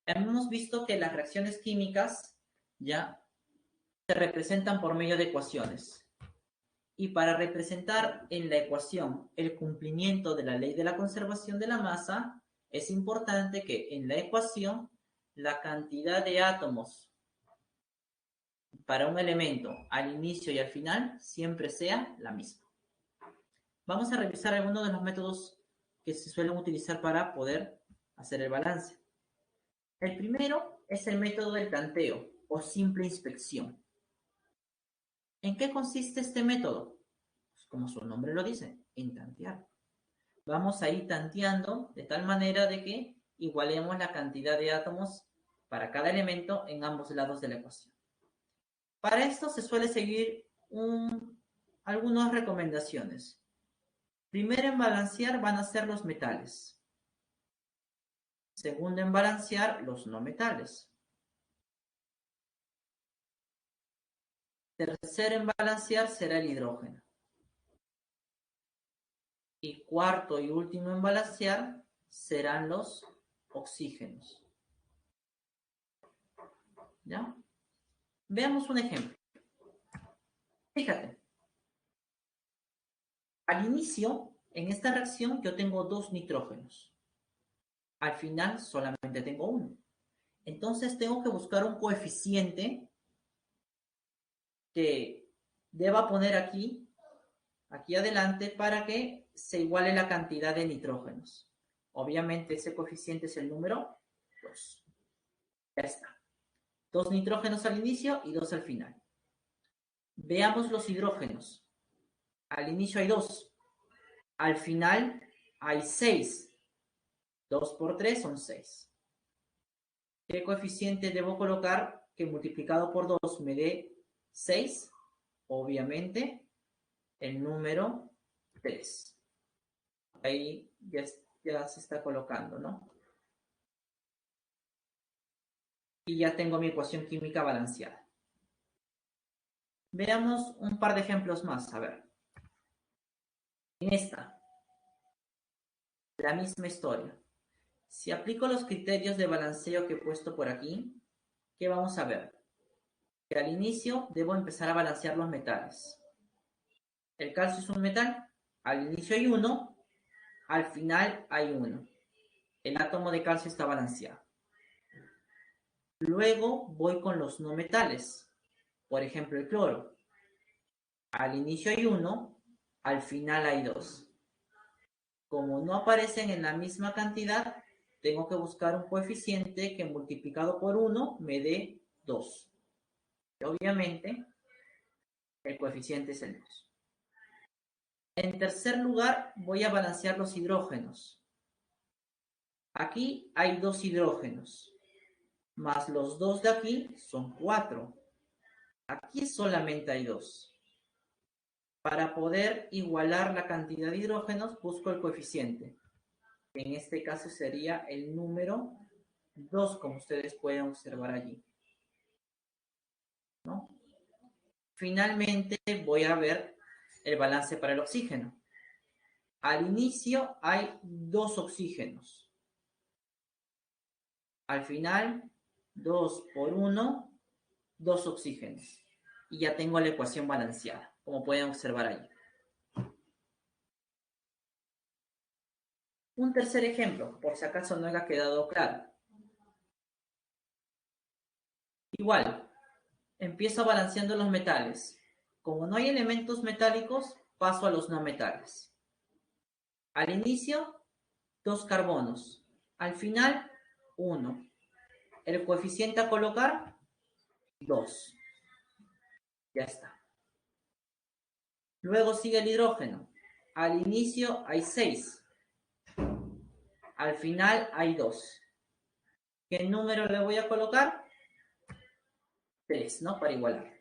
Hemos visto que las reacciones químicas ya se representan por medio de ecuaciones. Y para representar en la ecuación el cumplimiento de la ley de la conservación de la masa, es importante que en la ecuación la cantidad de átomos para un elemento al inicio y al final siempre sea la misma. Vamos a revisar algunos de los métodos que se suelen utilizar para poder hacer el balance. El primero es el método del tanteo o simple inspección. ¿En qué consiste este método? Pues como su nombre lo dice, en tantear. Vamos a ir tanteando de tal manera de que igualemos la cantidad de átomos para cada elemento en ambos lados de la ecuación. Para esto se suele seguir algunas recomendaciones. Primero en balancear van a ser los metales. Segundo en balancear los no metales. Tercero en balancear será el hidrógeno. Y cuarto y último en balancear serán los oxígenos. ¿Ya? Veamos un ejemplo. Fíjate. Al inicio, en esta reacción, yo tengo 2 nitrógenos. Al final, solamente tengo 1. Entonces, tengo que buscar un coeficiente que deba poner aquí adelante, para que se iguale la cantidad de nitrógenos. Obviamente, ese coeficiente es el número 2. Ya está. 2 nitrógenos al inicio y 2 al final. Veamos los hidrógenos. Al inicio hay 2. Al final hay 6. 2 por 3 son 6. ¿Qué coeficiente debo colocar que multiplicado por 2 me dé 6? Obviamente, el número 3. Ahí ya se está colocando, ¿no? Y ya tengo mi ecuación química balanceada. Veamos un par de ejemplos más. A ver. En esta, la misma historia. Si aplico los criterios de balanceo que he puesto por aquí, ¿qué vamos a ver? Que al inicio debo empezar a balancear los metales. El calcio es un metal. Al inicio hay 1, al final hay 1. El átomo de calcio está balanceado. Luego voy con los no metales. Por ejemplo, el cloro. Al inicio hay 1, al final hay 2. Como no aparecen en la misma cantidad, tengo que buscar un coeficiente que multiplicado por 1 me dé 2. Y obviamente, el coeficiente es el 2. En tercer lugar, voy a balancear los hidrógenos. Aquí hay 2 hidrógenos, más los 2 de aquí son 4. Aquí solamente hay 2. Para poder igualar la cantidad de hidrógenos, busco el coeficiente. En este caso sería el número 2, como ustedes pueden observar allí, ¿no? Finalmente voy a ver el balance para el oxígeno. Al inicio hay 2 oxígenos. Al final, 2 por 1, 2 oxígenos. Y ya tengo la ecuación balanceada, como pueden observar ahí. Un tercer ejemplo, por si acaso no haya quedado claro. Igual, empiezo balanceando los metales. Como no hay elementos metálicos, paso a los no metales. Al inicio, 2 carbonos. Al final, 1. El coeficiente a colocar, 2. Ya está. Luego sigue el hidrógeno. Al inicio hay 6. Al final hay 2. ¿Qué número le voy a colocar? 3, ¿no? Para igualar.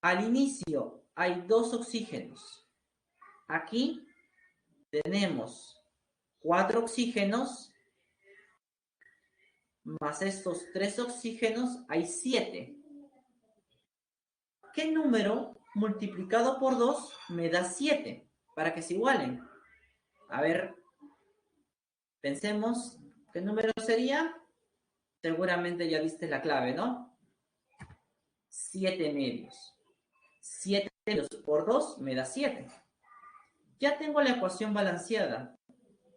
Al inicio hay 2 oxígenos. Aquí tenemos 4 oxígenos, más estos 3 oxígenos, hay 7. ¿Qué número multiplicado por 2 me da 7? Para que se igualen. A ver, pensemos, ¿qué número sería? Seguramente ya viste la clave, ¿no? 7 medios. 7 medios por 2 me da 7. Ya tengo la ecuación balanceada,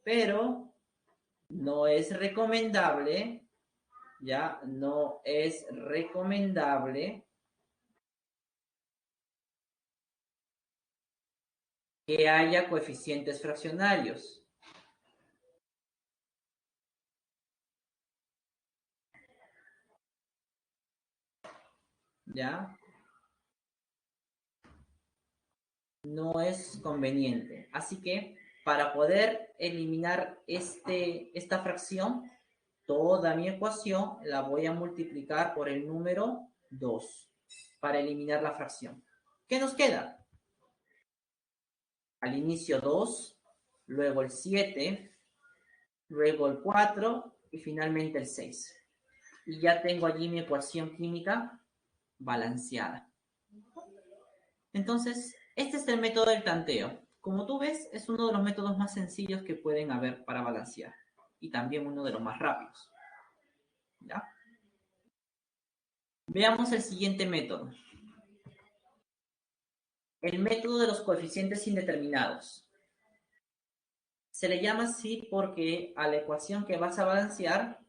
pero no es recomendable, ya no es recomendable que haya coeficientes fraccionarios. ¿Ya? No es conveniente. Así que para poder eliminar esta fracción, toda mi ecuación la voy a multiplicar por el número 2 para eliminar la fracción. ¿Qué nos queda? Al inicio 2, luego el 7, luego el 4 y finalmente el 6. Y ya tengo allí mi ecuación química balanceada. Entonces, este es el método del tanteo. Como tú ves, es uno de los métodos más sencillos que pueden haber para balancear. Y también uno de los más rápidos. ¿Ya? Veamos el siguiente método. El método de los coeficientes indeterminados. Se le llama así porque a la ecuación que vas a balancear,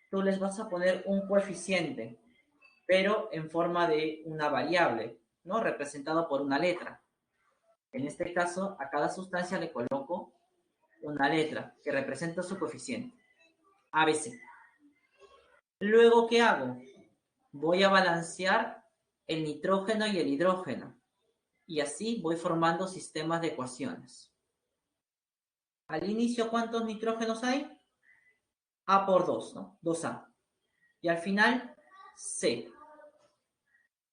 tú les vas a poner un coeficiente, pero en forma de una variable, ¿no? Representado por una letra. En este caso, a cada sustancia le coloco una letra que representa su coeficiente. ABC. Luego, ¿qué hago? Voy a balancear el nitrógeno y el hidrógeno. Y así voy formando sistemas de ecuaciones. Al inicio, ¿cuántos nitrógenos hay? A por 2, ¿no? 2A. Y al final, C.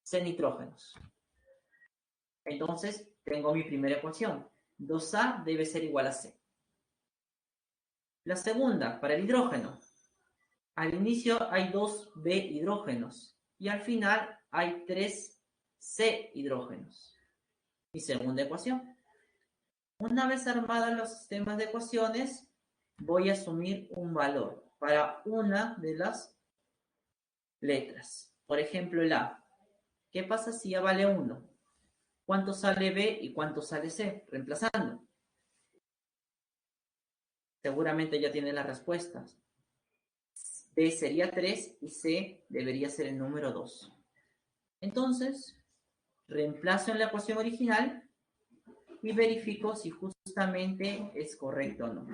C nitrógenos. Entonces, tengo mi primera ecuación. 2A debe ser igual a C. La segunda, para el hidrógeno. Al inicio hay 2B hidrógenos y al final hay 3C hidrógenos. Mi segunda ecuación. Una vez armados los sistemas de ecuaciones, voy a asumir un valor para una de las letras. Por ejemplo, el A. ¿Qué pasa si A vale 1? ¿Cuánto sale B y cuánto sale C? Reemplazando. Seguramente ya tienen las respuestas. B sería 3 y C debería ser el número 2. Entonces, reemplazo en la ecuación original y verifico si justamente es correcto o no.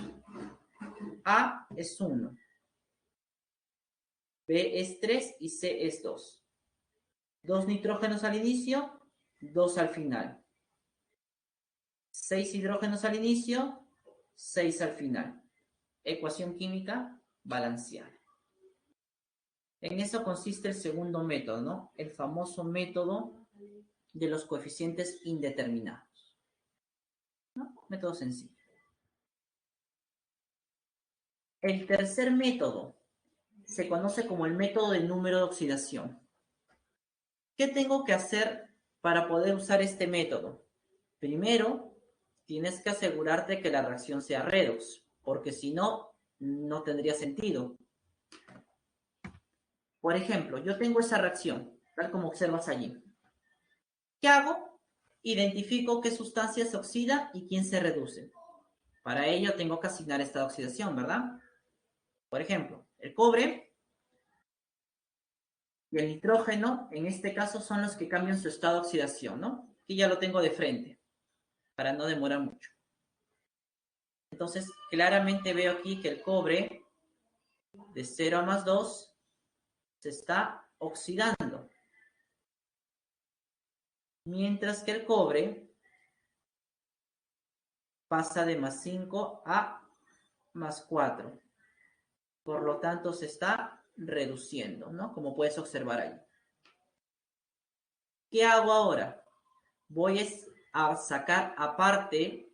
A es 1, B es 3 y C es 2. 2 nitrógenos al inicio, 2 al final. 6 hidrógenos al inicio, 6 al final. Ecuación química balanceada. En eso consiste el segundo método, ¿no? El famoso método de los coeficientes indeterminados, ¿no? Método sencillo. El tercer método se conoce como el método del número de oxidación. ¿Qué tengo que hacer para poder usar este método? Primero, tienes que asegurarte que la reacción sea redox, porque si no, no tendría sentido. Por ejemplo, yo tengo esa reacción, tal como observas allí. ¿Qué hago? Identifico qué sustancia se oxida y quién se reduce. Para ello tengo que asignar esta oxidación, ¿verdad? Por ejemplo, el cobre y el nitrógeno, en este caso, son los que cambian su estado de oxidación, ¿no? Aquí ya lo tengo de frente, para no demorar mucho. Entonces, claramente veo aquí que el cobre de 0 a más 2 se está oxidando. Mientras que el cobre pasa de más 5 a más 4. Por lo tanto, se está reduciendo, ¿no? Como puedes observar ahí. ¿Qué hago ahora? Voy a sacar aparte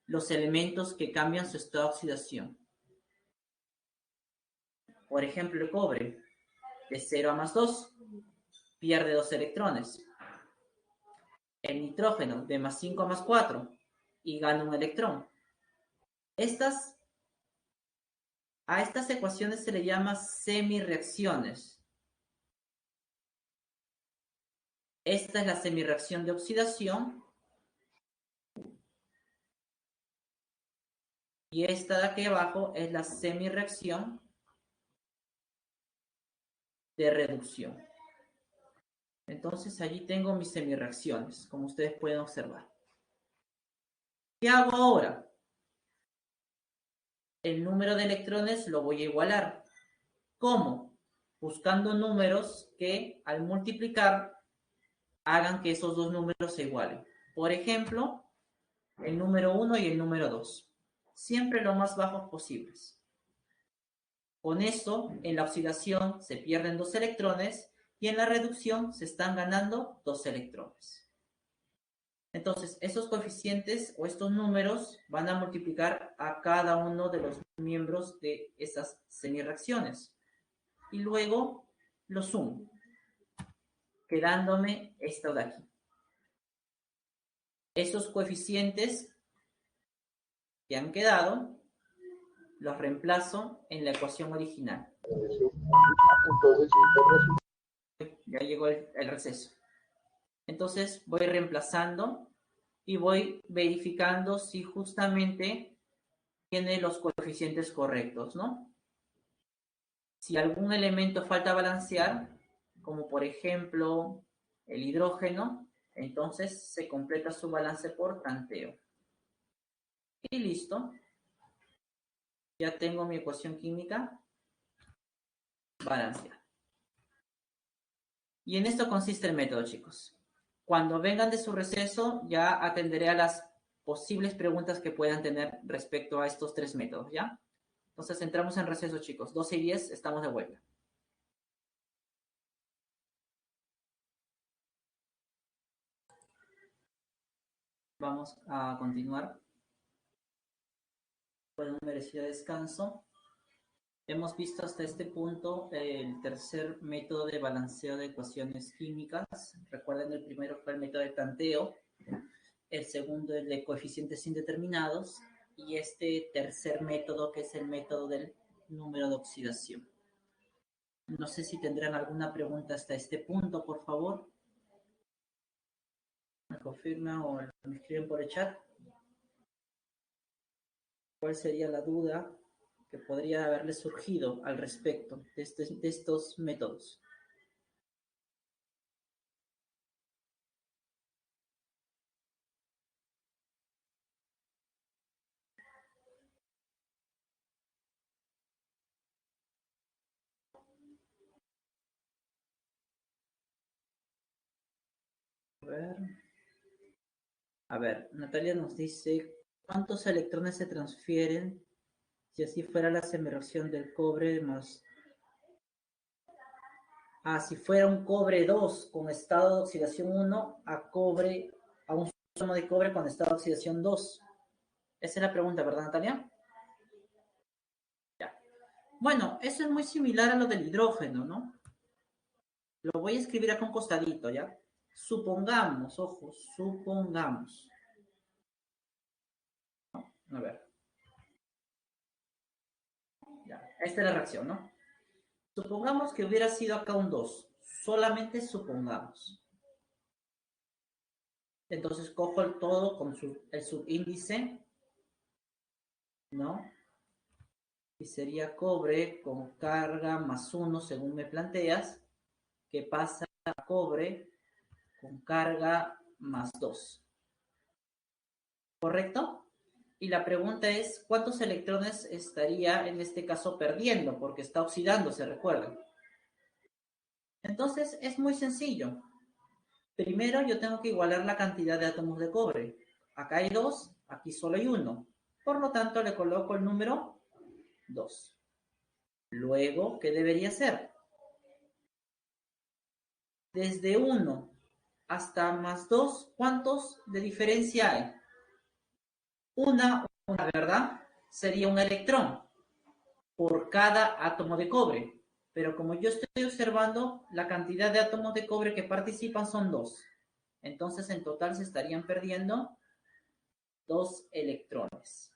los elementos que cambian su estado de oxidación. Por ejemplo, el cobre de 0 a más 2 pierde 2 electrones. El nitrógeno de más 5 a más 4 y gana un electrón. A estas ecuaciones se le llama semirreacciones. Esta es la semirreacción de oxidación. Y esta de aquí abajo es la semirreacción de reducción. Entonces allí tengo mis semirreacciones, como ustedes pueden observar. ¿Qué hago ahora? El número de electrones lo voy a igualar. ¿Cómo? Buscando números que al multiplicar hagan que esos dos números se igualen. Por ejemplo, el número 1 y el número 2. Siempre lo más bajos posibles. Con esto, en la oxidación se pierden 2 electrones y en la reducción se están ganando 2 electrones. Entonces, esos coeficientes o estos números van a multiplicar a cada uno de los miembros de esas semirreacciones. Y luego lo sumo, quedándome esto de aquí. Esos coeficientes que han quedado, los reemplazo en la ecuación original. Ya llegó el receso. Entonces voy reemplazando y voy verificando si justamente tiene los coeficientes correctos, ¿no? Si algún elemento falta balancear, como por ejemplo el hidrógeno, entonces se completa su balance por tanteo. Y listo. Ya tengo mi ecuación química balanceada. Y en esto consiste el método, chicos. Cuando vengan de su receso, ya atenderé a las posibles preguntas que puedan tener respecto a estos tres métodos, ¿ya? Entonces entramos en receso, chicos. 12:10, estamos de vuelta. Vamos a continuar con un merecido descanso. Hemos visto hasta este punto el tercer método de balanceo de ecuaciones químicas. Recuerden, el primero fue el método de tanteo, el segundo el de coeficientes indeterminados y este tercer método que es el método del número de oxidación. No sé si tendrán alguna pregunta hasta este punto, por favor. Me confirman o me escriben por el chat. ¿Cuál sería la duda que podría haberle surgido al respecto de estos métodos? A ver, Natalia nos dice, ¿cuántos electrones se transfieren si así fuera la semireacción del cobre más... si fuera un cobre 2 con estado de oxidación 1 a un átomo de cobre con estado de oxidación 2. Esa es la pregunta, ¿verdad, Natalia? Ya. Bueno, eso es muy similar a lo del hidrógeno, ¿no? Lo voy a escribir acá un costadito, ¿ya? Supongamos, ojo, supongamos. A ver. Ya. Esta es la reacción, ¿no? Supongamos que hubiera sido acá un 2. Solamente supongamos. Entonces cojo el todo con el subíndice, ¿no? Y sería cobre con carga más 1, según me planteas, que pasa a cobre con carga más 2. ¿Correcto? Y la pregunta es, ¿cuántos electrones estaría en este caso perdiendo? Porque está oxidándose, recuerden. Entonces, es muy sencillo. Primero, yo tengo que igualar la cantidad de átomos de cobre. Acá hay 2, aquí solo hay 1. Por lo tanto, le coloco el número 2. Luego, ¿qué debería ser? Desde 1 hasta más 2, ¿cuántos de diferencia hay? Una, ¿verdad? Sería un electrón por cada átomo de cobre. Pero como yo estoy observando, la cantidad de átomos de cobre que participan son 2. Entonces, en total se estarían perdiendo 2 electrones.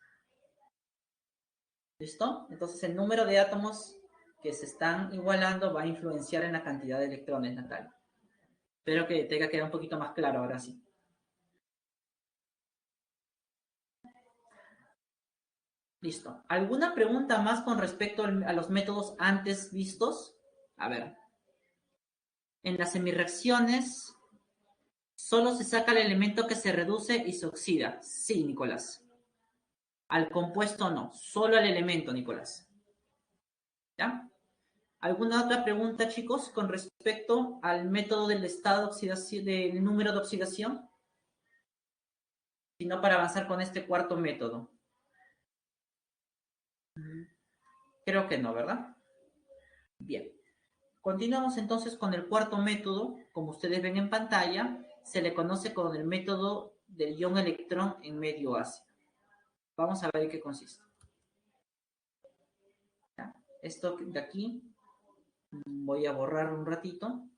¿Listo? Entonces, el número de átomos que se están igualando va a influenciar en la cantidad de electrones, Natalia. Espero que tenga que quedar un poquito más claro ahora sí. Listo. ¿Alguna pregunta más con respecto a los métodos antes vistos? A ver. En las semireacciones, solo se saca el elemento que se reduce y se oxida. Sí, Nicolás. Al compuesto no, solo al elemento, Nicolás. ¿Ya? ¿Alguna otra pregunta, chicos, con respecto al método del estado de oxidación, del número de oxidación? Si no, para avanzar con este cuarto método. Creo que no, ¿verdad? Bien. Continuamos entonces con el cuarto método. Como ustedes ven en pantalla, se le conoce con el método del ion electrón en medio ácido. Vamos a ver en qué consiste. ¿Ya? Esto de aquí voy a borrar un ratito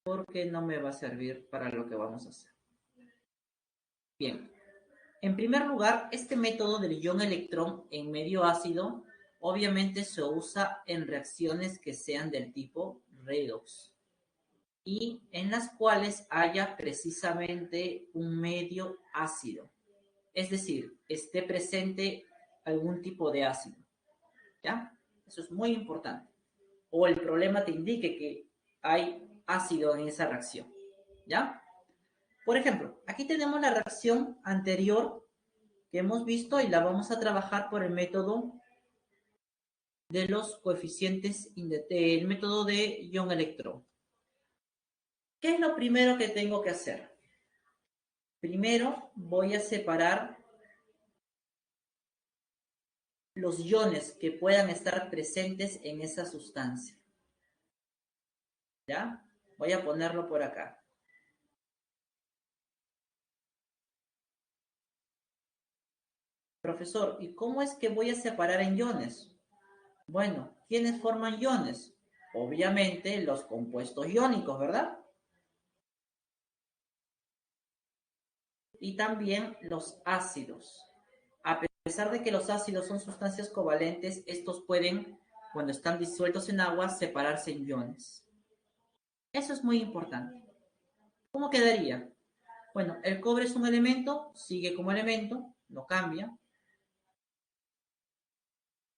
porque no me va a servir para lo que vamos a hacer. Bien. En primer lugar, este método del ion electrón en medio ácido obviamente se usa en reacciones que sean del tipo redox y en las cuales haya precisamente un medio ácido, es decir, esté presente algún tipo de ácido, ¿ya? Eso es muy importante. O el problema te indique que hay ácido en esa reacción, ¿ya? Por ejemplo, aquí tenemos la reacción anterior que hemos visto y la vamos a trabajar por el método de los coeficientes, el método de ion-electrón. ¿Qué es lo primero que tengo que hacer? Primero voy a separar los iones que puedan estar presentes en esa sustancia. ¿Ya? Voy a ponerlo por acá. Profesor, ¿y cómo es que voy a separar en iones? Bueno, ¿quiénes forman iones? Obviamente los compuestos iónicos, ¿verdad? Y también los ácidos. A pesar de que los ácidos son sustancias covalentes, estos pueden, cuando están disueltos en agua, separarse en iones. Eso es muy importante. ¿Cómo quedaría? Bueno, el cobre es un elemento, sigue como elemento, no cambia.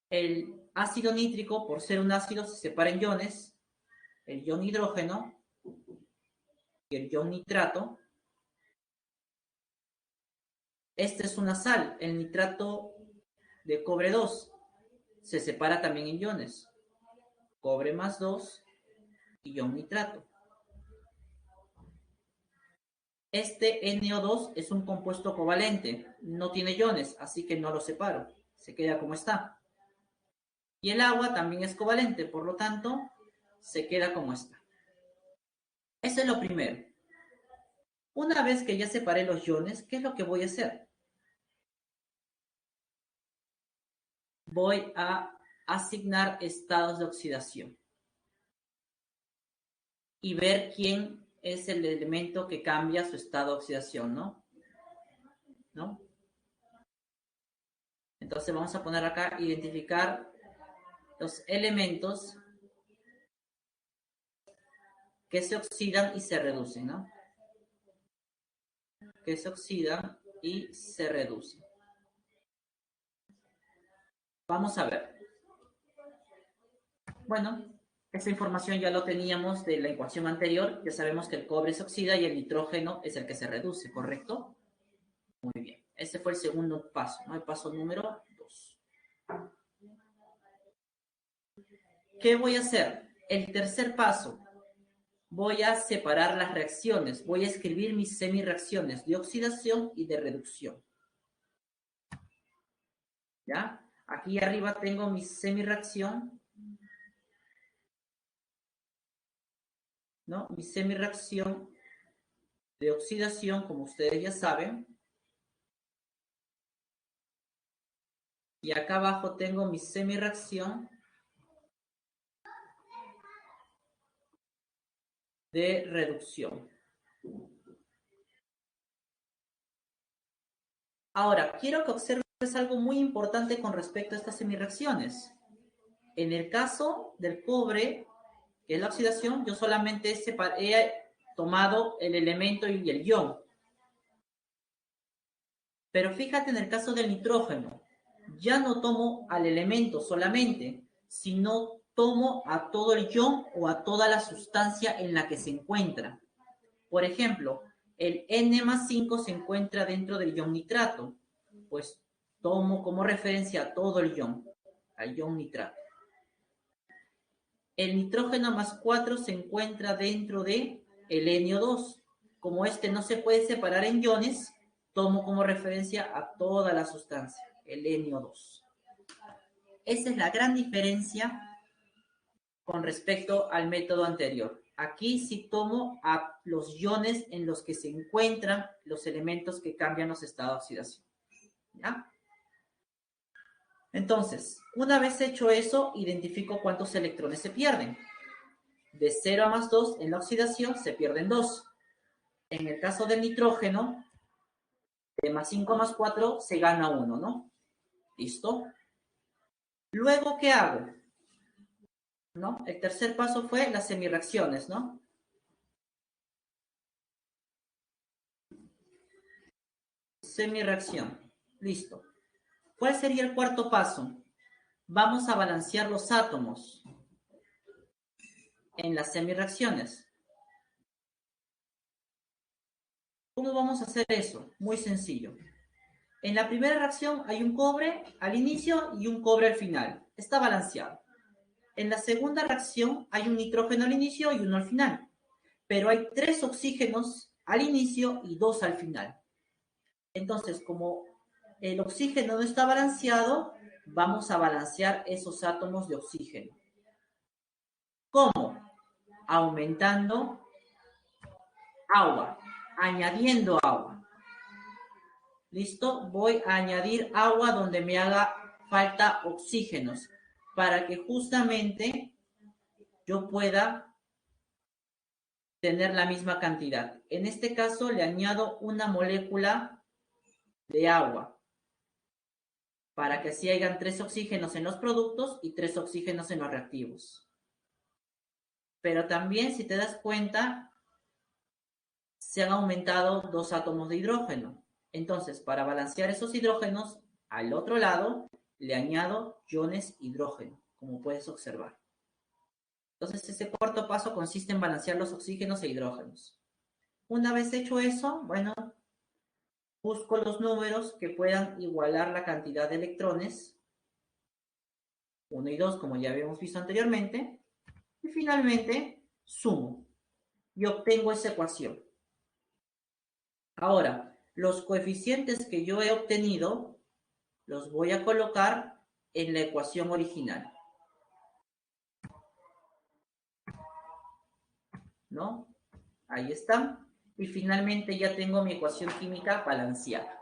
El ácido nítrico, por ser un ácido, se separa en iones. El ion hidrógeno y el ion nitrato. Esta es una sal, el nitrato de cobre 2. Se separa también en iones. Cobre más 2, ion nitrato. Este NO2 es un compuesto covalente, no tiene iones, así que no lo separo, se queda como está. Y el agua también es covalente, por lo tanto, se queda como está. Eso es lo primero. Una vez que ya separé los iones, ¿qué es lo que voy a hacer? Voy a asignar estados de oxidación y ver quién es el elemento que cambia su estado de oxidación, ¿no? Entonces vamos a poner acá, identificar los elementos que se oxidan y se reducen, ¿no? Que se oxidan y se reducen. Vamos a ver. Bueno, esta información ya lo teníamos de la ecuación anterior. Ya sabemos que el cobre se oxida y el nitrógeno es el que se reduce, ¿correcto? Muy bien. Ese fue el segundo paso, ¿no? El paso número 2. ¿Qué voy a hacer? El tercer paso. Voy a separar las reacciones. Voy a escribir mis semireacciones de oxidación y de reducción. ¿Ya? Aquí arriba tengo mi semireacción, ¿no? Mi semireacción de oxidación, como ustedes ya saben. Y acá abajo tengo mi semireacción de reducción. Ahora, quiero que observes algo muy importante con respecto a estas semireacciones. En el caso del cobre, que es la oxidación, yo solamente he tomado el elemento y el ion. Pero fíjate en el caso del nitrógeno, ya no tomo al elemento solamente, sino tomo a todo el ion o a toda la sustancia en la que se encuentra. Por ejemplo, el N+5 se encuentra dentro del ion nitrato, pues tomo como referencia a todo el ion, al ion nitrato. El nitrógeno +4 se encuentra dentro de el NO2. Como este no se puede separar en iones, tomo como referencia a toda la sustancia, el NO2. Esa es la gran diferencia con respecto al método anterior. Aquí sí tomo a los iones en los que se encuentran los elementos que cambian los estados de oxidación. ¿Ya? Entonces, una vez hecho eso, identifico cuántos electrones se pierden. De 0 a +2 en la oxidación se pierden 2. En el caso del nitrógeno, de +5 a +4 se gana 1, ¿no? ¿Listo? Luego, ¿qué hago? ¿No? El tercer paso fue las semireacciones, ¿no? Semireacción. Listo. ¿Cuál sería el cuarto paso? Vamos a balancear los átomos en las semireacciones. ¿Cómo vamos a hacer eso? Muy sencillo. En la primera reacción hay un cobre al inicio y un cobre al final. Está balanceado. En la segunda reacción hay un nitrógeno al inicio y uno al final. Pero hay 3 oxígenos al inicio y 2 al final. Entonces, como el oxígeno no está balanceado, vamos a balancear esos átomos de oxígeno. ¿Cómo? Aumentando agua, añadiendo agua. ¿Listo? Voy a añadir agua donde me haga falta oxígenos para que justamente yo pueda tener la misma cantidad. En este caso le añado una molécula de agua para que así hayan 3 oxígenos en los productos y 3 oxígenos en los reactivos. Pero también, si te das cuenta, se han aumentado 2 átomos de hidrógeno. Entonces, para balancear esos hidrógenos, al otro lado le añado iones hidrógeno, como puedes observar. Entonces, ese cuarto paso consiste en balancear los oxígenos e hidrógenos. Una vez hecho eso, bueno, busco los números que puedan igualar la cantidad de electrones, 1 y 2, como ya habíamos visto anteriormente, y finalmente sumo y obtengo esa ecuación. Ahora, los coeficientes que yo he obtenido los voy a colocar en la ecuación original, ¿no? Ahí están. Y finalmente ya tengo mi ecuación química balanceada.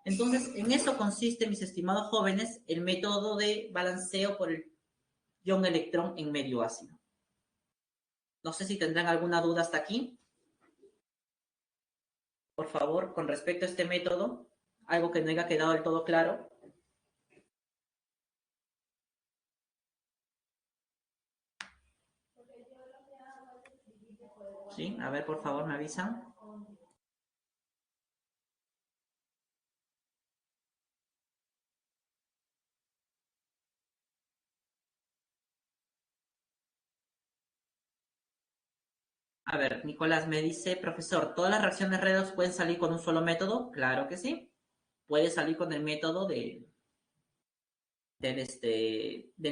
Entonces, en eso consiste, mis estimados jóvenes, el método de balanceo por el ion electrón en medio ácido. No sé si tendrán alguna duda hasta aquí. Por favor, con respecto a este método, algo que no haya quedado del todo claro. Sí, a ver, por favor, me avisan. A ver, Nicolás me dice, profesor, ¿todas las reacciones redox pueden salir con un solo método? Claro que sí. Puede salir con el método del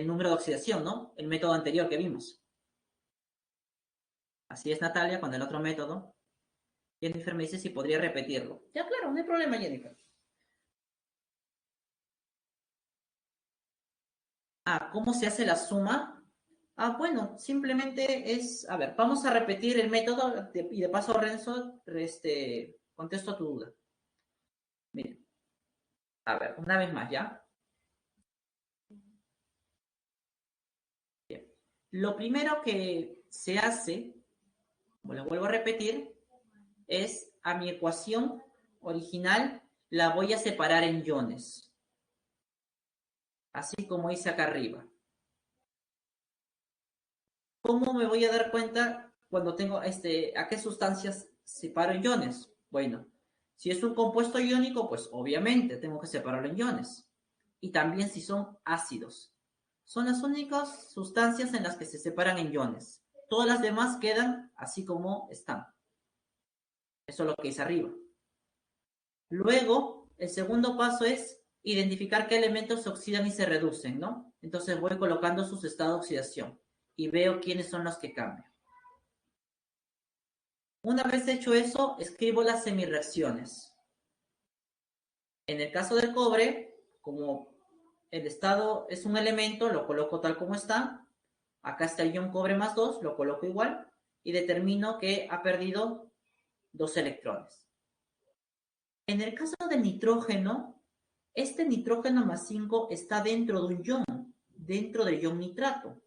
número de oxidación, ¿no? El método anterior que vimos. Así es, Natalia, con el otro método. Jennifer me dice si podría repetirlo. Ya, claro, no hay problema, Jennifer. Ah, ¿cómo se hace la suma? Ah, bueno, simplemente es, a ver, vamos a repetir el método y de paso, Renzo, contesto tu duda. Miren, a ver, una vez más, ¿ya? Bien. Lo primero que se hace, como lo vuelvo a repetir, es a mi ecuación original la voy a separar en iones, así como hice acá arriba. ¿Cómo me voy a dar cuenta cuando tengo a qué sustancias separo en iones? Bueno, si es un compuesto iónico, pues obviamente tengo que separarlo en iones. Y también si son ácidos. Son las únicas sustancias en las que se separan en iones. Todas las demás quedan así como están. Eso es lo que hice arriba. Luego, el segundo paso es identificar qué elementos se oxidan y se reducen, ¿no? Entonces voy colocando sus estados de oxidación y veo quiénes son los que cambian. Una vez hecho eso, escribo las semirreacciones. En el caso del cobre, como el estado es un elemento, lo coloco tal como está. Acá está el ion cobre más 2, lo coloco igual y determino que ha perdido 2 electrones. En el caso del nitrógeno, este nitrógeno más 5 está dentro de un ion, dentro del ion nitrato.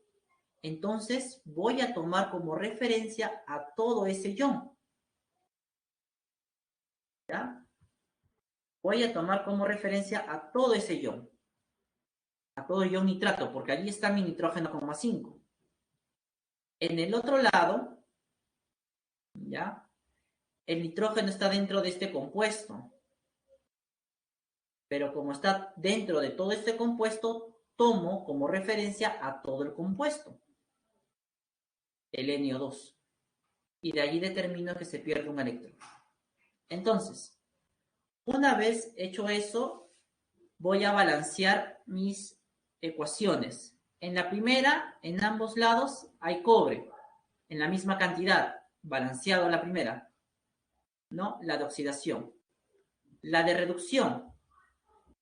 Entonces voy a tomar como referencia a todo ese ion. ¿Ya? Voy a tomar como referencia a todo ese ion, a todo ion nitrato, porque allí está mi nitrógeno con más 5. En el otro lado, ¿ya? El nitrógeno está dentro de este compuesto, pero como está dentro de todo este compuesto, tomo como referencia a todo el compuesto, el NO2, y de allí determino que se pierde un electrón. Entonces, una vez hecho eso, voy a balancear mis ecuaciones. En la primera, en ambos lados, hay cobre, en la misma cantidad, balanceado la primera, ¿no? La de oxidación. La de reducción.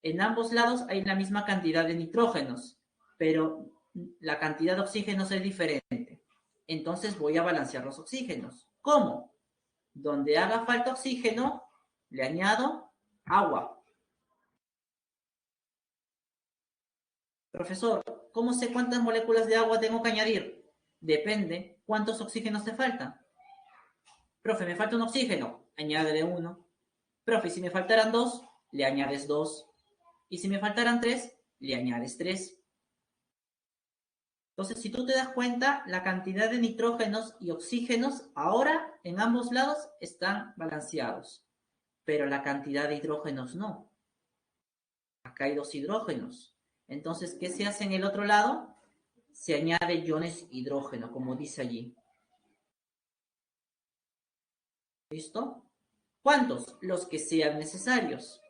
En ambos lados hay la misma cantidad de nitrógenos, pero la cantidad de oxígenos es diferente. Entonces voy a balancear los oxígenos. ¿Cómo? Donde haga falta oxígeno, le añado agua. Profesor, ¿cómo sé cuántas moléculas de agua tengo que añadir? Depende cuántos oxígenos te faltan. Profe, me falta un oxígeno, añádele uno. Profe, si me faltaran dos, le añades dos. Y si me faltaran tres, le añades tres. Entonces, si tú te das cuenta, la cantidad de nitrógenos y oxígenos ahora en ambos lados están balanceados, pero la cantidad de hidrógenos no. Acá hay dos hidrógenos. Entonces, ¿qué se hace en el otro lado? Se añade iones hidrógeno, como dice allí. ¿Listo? ¿Cuántos? Los que sean necesarios.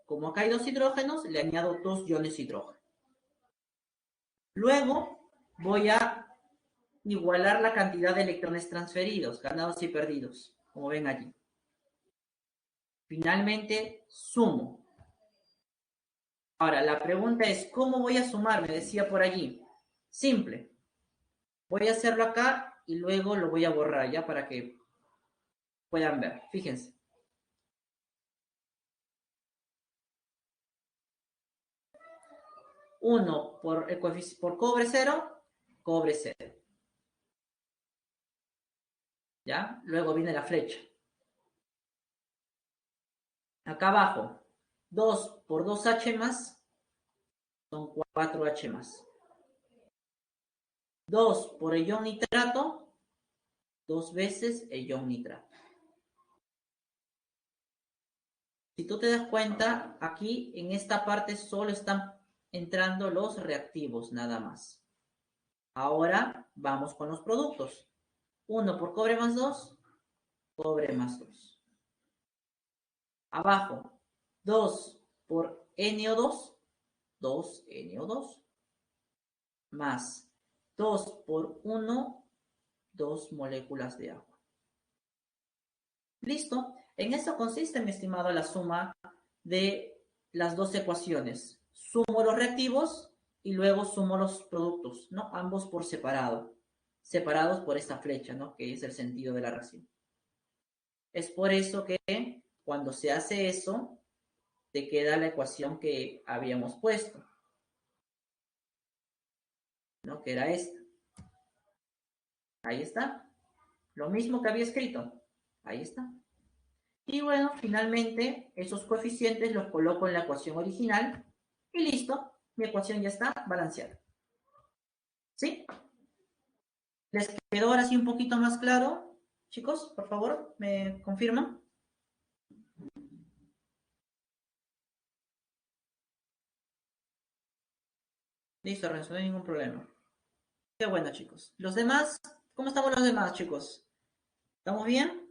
Como acá hay dos hidrógenos, le añado dos iones hidrógeno. Luego voy a igualar la cantidad de electrones transferidos, ganados y perdidos, como ven allí. Finalmente, sumo. Ahora, la pregunta es, ¿cómo voy a sumar? Me decía por allí. Simple. Voy a hacerlo acá y luego lo voy a borrar ya para que puedan ver. Fíjense. 1 por cobre 0, cobre 0. ¿Ya? Luego viene la flecha. Acá abajo, 2 por 2H más, son 4H más. 2 por el ion nitrato, 2 veces el ion nitrato. Si tú te das cuenta, aquí en esta parte solo están entrando los reactivos, nada más. Ahora vamos con los productos. 1 por cobre más 2, cobre más 2. Abajo, 2 por NO2, 2NO2, más 2 por 1, 2 moléculas de agua. Listo. En eso consiste, mi estimado, la suma de las dos ecuaciones. Sumo los reactivos y luego sumo los productos, ¿no? Ambos por separado. Separados por esta flecha, ¿no? Que es el sentido de la reacción. Es por eso que cuando se hace eso, te queda la ecuación que habíamos puesto, ¿no? Que era esta. Ahí está. Lo mismo que había escrito. Ahí está. Y bueno, finalmente esos coeficientes los coloco en la ecuación original y listo, mi ecuación ya está balanceada. ¿Sí? ¿Les quedó ahora sí un poquito más claro? Chicos, por favor, ¿me confirman? Listo, Renzo, no hay ningún problema. Qué bueno, chicos. Los demás, ¿cómo estamos los demás, chicos? ¿Estamos bien?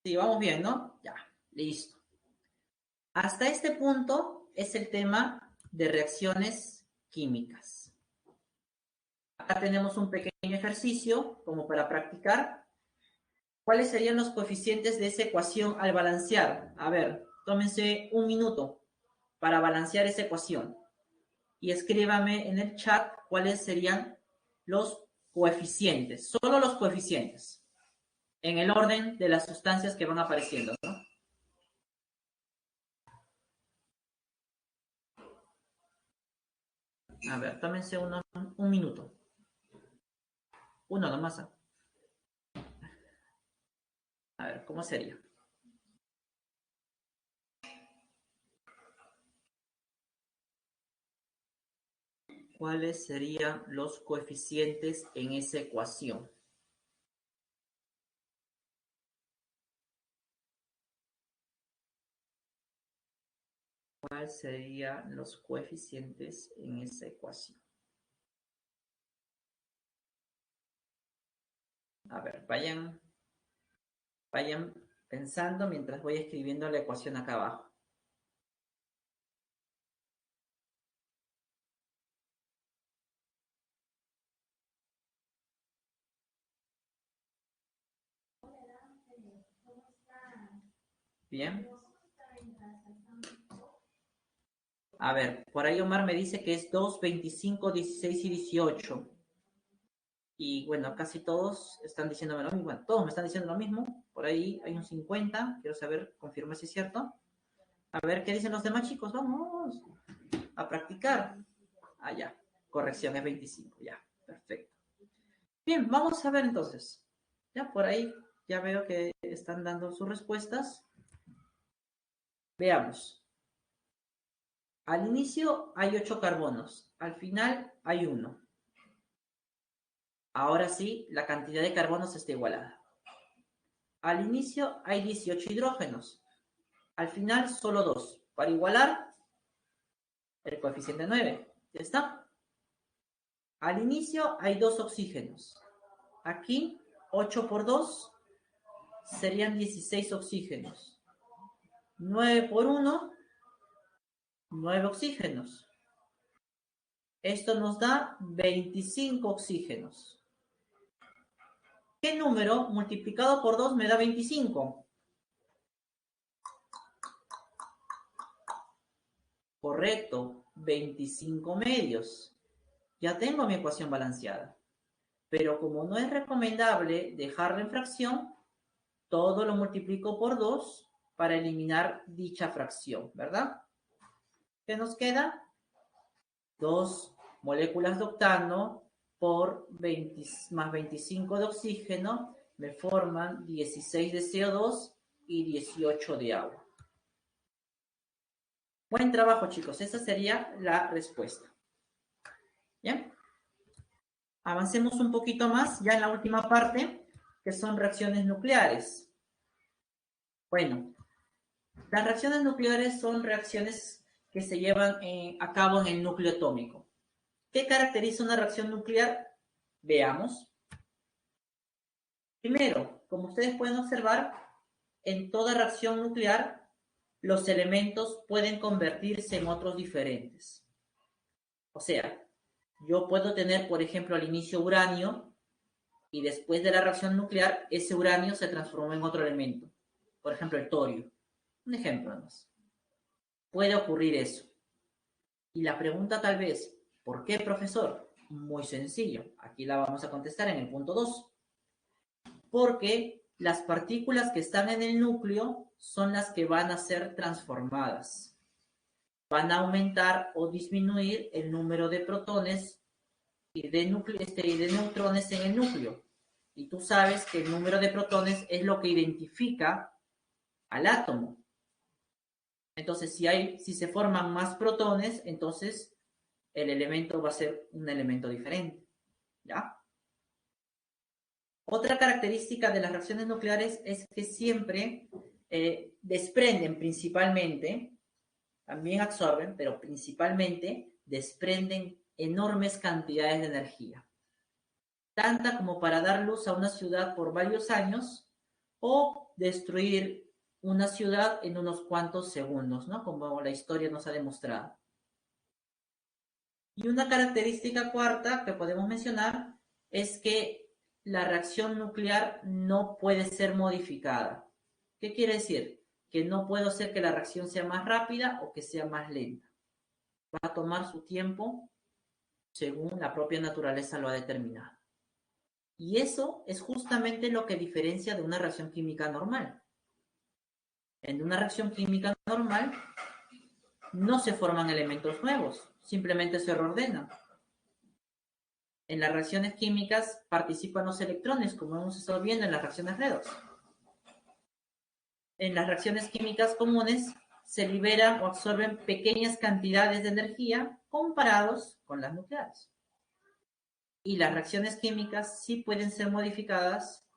Sí, vamos bien, ¿no? Ya, listo. Hasta este punto es el tema de reacciones químicas. Acá tenemos un pequeño ejercicio como para practicar. ¿Cuáles serían los coeficientes de esa ecuación al balancear? A ver, tómense un minuto para balancear esa ecuación y escríbame en el chat cuáles serían los coeficientes, solo los coeficientes, en el orden de las sustancias que van apareciendo, ¿no? A ver, tómense un minuto. Uno nomás. A ver, ¿cómo sería? ¿Cuáles serían los coeficientes en esa ecuación? ¿Cuáles serían los coeficientes en esa ecuación? A ver, vayan pensando mientras voy escribiendo la ecuación acá abajo. Bien. A ver, por ahí Omar me dice que es 2, 25, 16 y 18. Y bueno, casi todos están diciéndome lo mismo. Bueno, todos me están diciendo lo mismo. Por ahí hay un 50. Quiero saber, confirma si es cierto. A ver qué dicen los demás chicos. Vamos a practicar. Ah, ya. Corrección es 25. Ya. Perfecto. Bien, vamos a ver entonces. Ya por ahí ya veo que están dando sus respuestas. Veamos. Al inicio hay 8 carbonos. Al final hay 1. Ahora sí, la cantidad de carbonos está igualada. Al inicio hay 18 hidrógenos. Al final solo 2. Para igualar el coeficiente 9. Ya está. Al inicio hay 2 oxígenos. Aquí 8 por 2 serían 16 oxígenos. 9 por 1, 9 oxígenos. Esto nos da 25 oxígenos. ¿Qué número multiplicado por 2 me da 25? Correcto, 25 medios. Ya tengo mi ecuación balanceada. Pero como no es recomendable dejarla en fracción, todo lo multiplico por 2 para eliminar dicha fracción, ¿verdad? ¿Qué nos queda? 2 moléculas de octano por 20, más 25 de oxígeno me forman 16 de CO2 y 18 de agua. Buen trabajo, chicos. Esa sería la respuesta. ¿Bien? Avancemos un poquito más, ya en la última parte, que son reacciones nucleares. Bueno, las reacciones nucleares son reacciones que se llevan a cabo en el núcleo atómico. ¿Qué caracteriza una reacción nuclear? Veamos. Primero, como ustedes pueden observar, en toda reacción nuclear, los elementos pueden convertirse en otros diferentes. O sea, yo puedo tener, por ejemplo, al inicio uranio y después de la reacción nuclear, ese uranio se transformó en otro elemento. Por ejemplo, el torio. Un ejemplo más. Puede ocurrir eso. Y la pregunta tal vez, ¿por qué, profesor? Muy sencillo. Aquí la vamos a contestar en el punto 2. Porque las partículas que están en el núcleo son las que van a ser transformadas. Van a aumentar o disminuir el número de protones y de neutrones en el núcleo. Y tú sabes que el número de protones es lo que identifica al átomo. Entonces, si se forman más protones, entonces el elemento va a ser un elemento diferente. ¿Ya? Otra característica de las reacciones nucleares es que siempre desprenden principalmente, también absorben, pero principalmente desprenden enormes cantidades de energía. Tanta como para dar luz a una ciudad por varios años o destruir una ciudad en unos cuantos segundos, ¿no? Como la historia nos ha demostrado. Y una característica cuarta que podemos mencionar es que la reacción nuclear no puede ser modificada. ¿Qué quiere decir? Que no puedo hacer que la reacción sea más rápida o que sea más lenta. Va a tomar su tiempo según la propia naturaleza lo ha determinado. Y eso es justamente lo que diferencia de una reacción química normal. En una reacción química normal no se forman elementos nuevos, simplemente se reordenan. En las reacciones químicas participan los electrones, como hemos estado viendo en las reacciones redox. En las reacciones químicas comunes se liberan o absorben pequeñas cantidades de energía comparados con las nucleares. Y las reacciones químicas sí pueden ser modificadas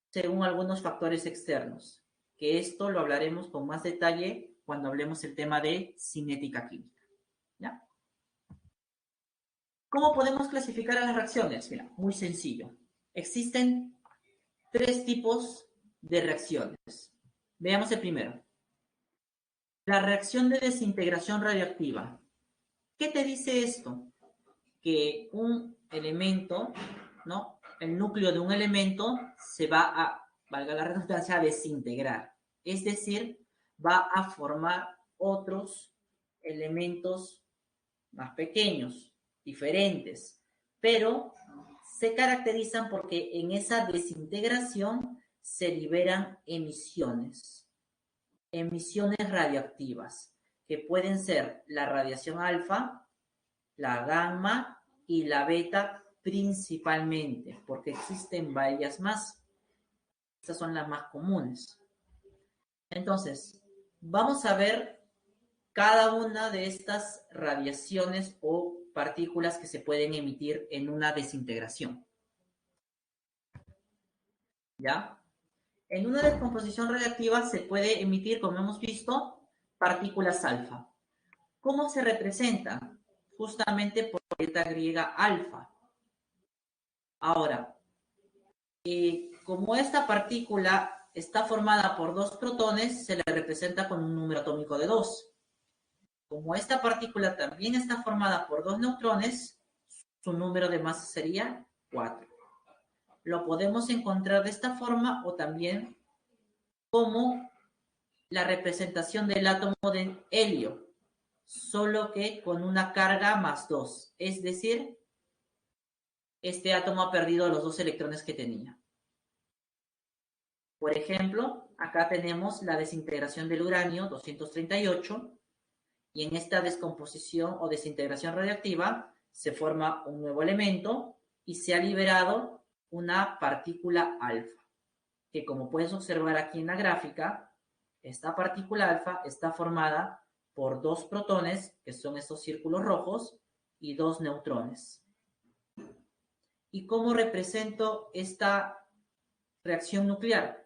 según algunos factores externos, que esto lo hablaremos con más detalle cuando hablemos el tema de cinética química. ¿Ya? ¿Cómo podemos clasificar a las reacciones? Mira, muy sencillo. Existen 3 tipos de reacciones. Veamos el primero. La reacción de desintegración radioactiva. ¿Qué te dice esto? Que un elemento, ¿no? El núcleo de un elemento se va a, valga la redundancia, a desintegrar. Es decir, va a formar otros elementos más pequeños, diferentes, pero se caracterizan porque en esa desintegración se liberan emisiones radioactivas, que pueden ser la radiación alfa, la gamma y la beta principalmente, porque existen varias más. Estas son las más comunes. Entonces, vamos a ver cada una de estas radiaciones o partículas que se pueden emitir en una desintegración. ¿Ya? En una descomposición radiactiva se puede emitir, como hemos visto, partículas alfa. ¿Cómo se representa? Justamente por la letra griega alfa. Ahora, como esta partícula está formada por 2 protones, se le representa con un número atómico de 2. Como esta partícula también está formada por 2 neutrones, su número de masa sería 4. Lo podemos encontrar de esta forma o también como la representación del átomo de helio, solo que con una carga más 2. Es decir, este átomo ha perdido los 2 electrones que tenía. Por ejemplo, acá tenemos la desintegración del uranio 238 y en esta descomposición o desintegración radiactiva se forma un nuevo elemento y se ha liberado una partícula alfa, que como puedes observar aquí en la gráfica, esta partícula alfa está formada por 2 protones, que son estos círculos rojos, y 2 neutrones. ¿Y cómo represento esta reacción nuclear?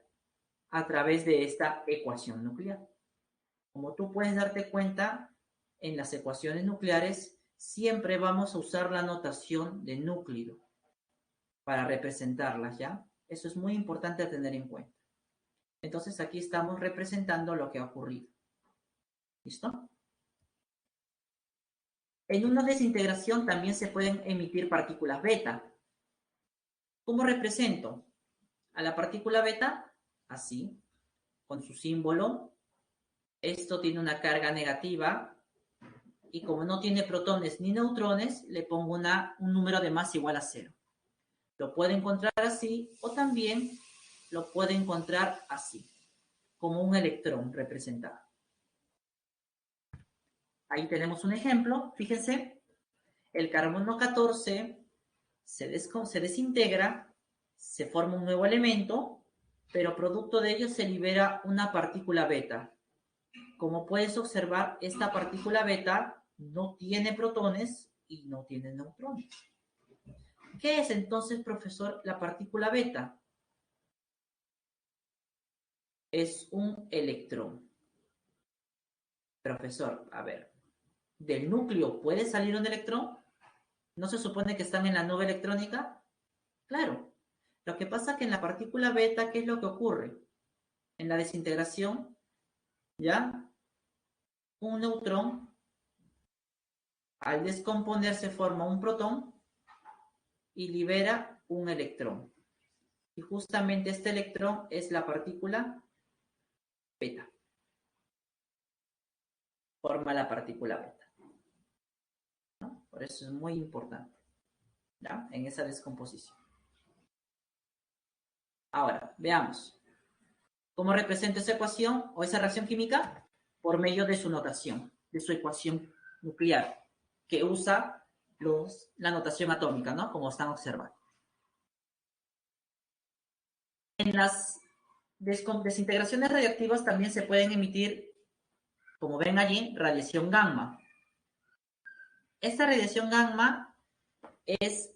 A través de esta ecuación nuclear. Como tú puedes darte cuenta, en las ecuaciones nucleares siempre vamos a usar la notación de núcleo para representarlas, ¿ya? Eso es muy importante a tener en cuenta. Entonces aquí estamos representando lo que ha ocurrido. ¿Listo? En una desintegración también se pueden emitir partículas beta. ¿Cómo represento a la partícula beta? Así, con su símbolo. Esto tiene una carga negativa y como no tiene protones ni neutrones, le pongo un número de masa igual a 0. Lo puede encontrar así o también lo puede encontrar así, como un electrón representado. Ahí tenemos un ejemplo, fíjense, el carbono 14 se desintegra, se forma un nuevo elemento, pero producto de ello se libera una partícula beta. Como puedes observar, esta partícula beta no tiene protones y no tiene neutrones. ¿Qué es entonces, profesor, la partícula beta? Es un electrón. Profesor, a ver, ¿del núcleo puede salir un electrón? ¿No se supone que están en la nube electrónica? Claro. Lo que pasa es que en la partícula beta, ¿qué es lo que ocurre? En la desintegración, ¿ya? Un neutrón, al descomponerse, forma un protón y libera un electrón. Y justamente este electrón es la partícula beta. Forma la partícula beta. ¿No? Por eso es muy importante, ¿ya? En esa descomposición. Ahora, veamos. ¿Cómo represento esa ecuación o esa reacción química? Por medio de su notación, de su ecuación nuclear, que usa la notación atómica, ¿no? Como están observando. En las desintegraciones radiactivas también se pueden emitir, como ven allí, radiación gamma. Esta radiación gamma es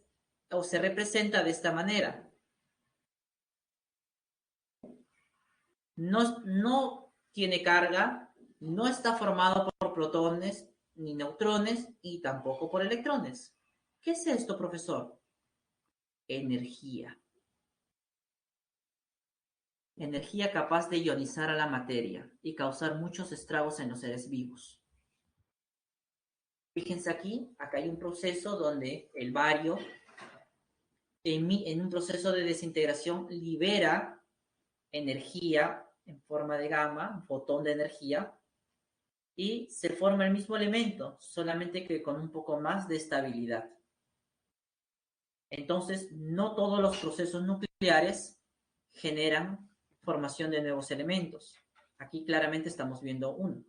o se representa de esta manera. No tiene carga, no está formado por protones ni neutrones y tampoco por electrones. ¿Qué es esto, profesor? Energía. Energía capaz de ionizar a la materia y causar muchos estragos en los seres vivos. Fíjense aquí, acá hay un proceso donde el bario, en un proceso de desintegración, libera energía en forma de gamma, un fotón de energía, y se forma el mismo elemento, solamente que con un poco más de estabilidad. Entonces, no todos los procesos nucleares generan formación de nuevos elementos. Aquí claramente estamos viendo uno.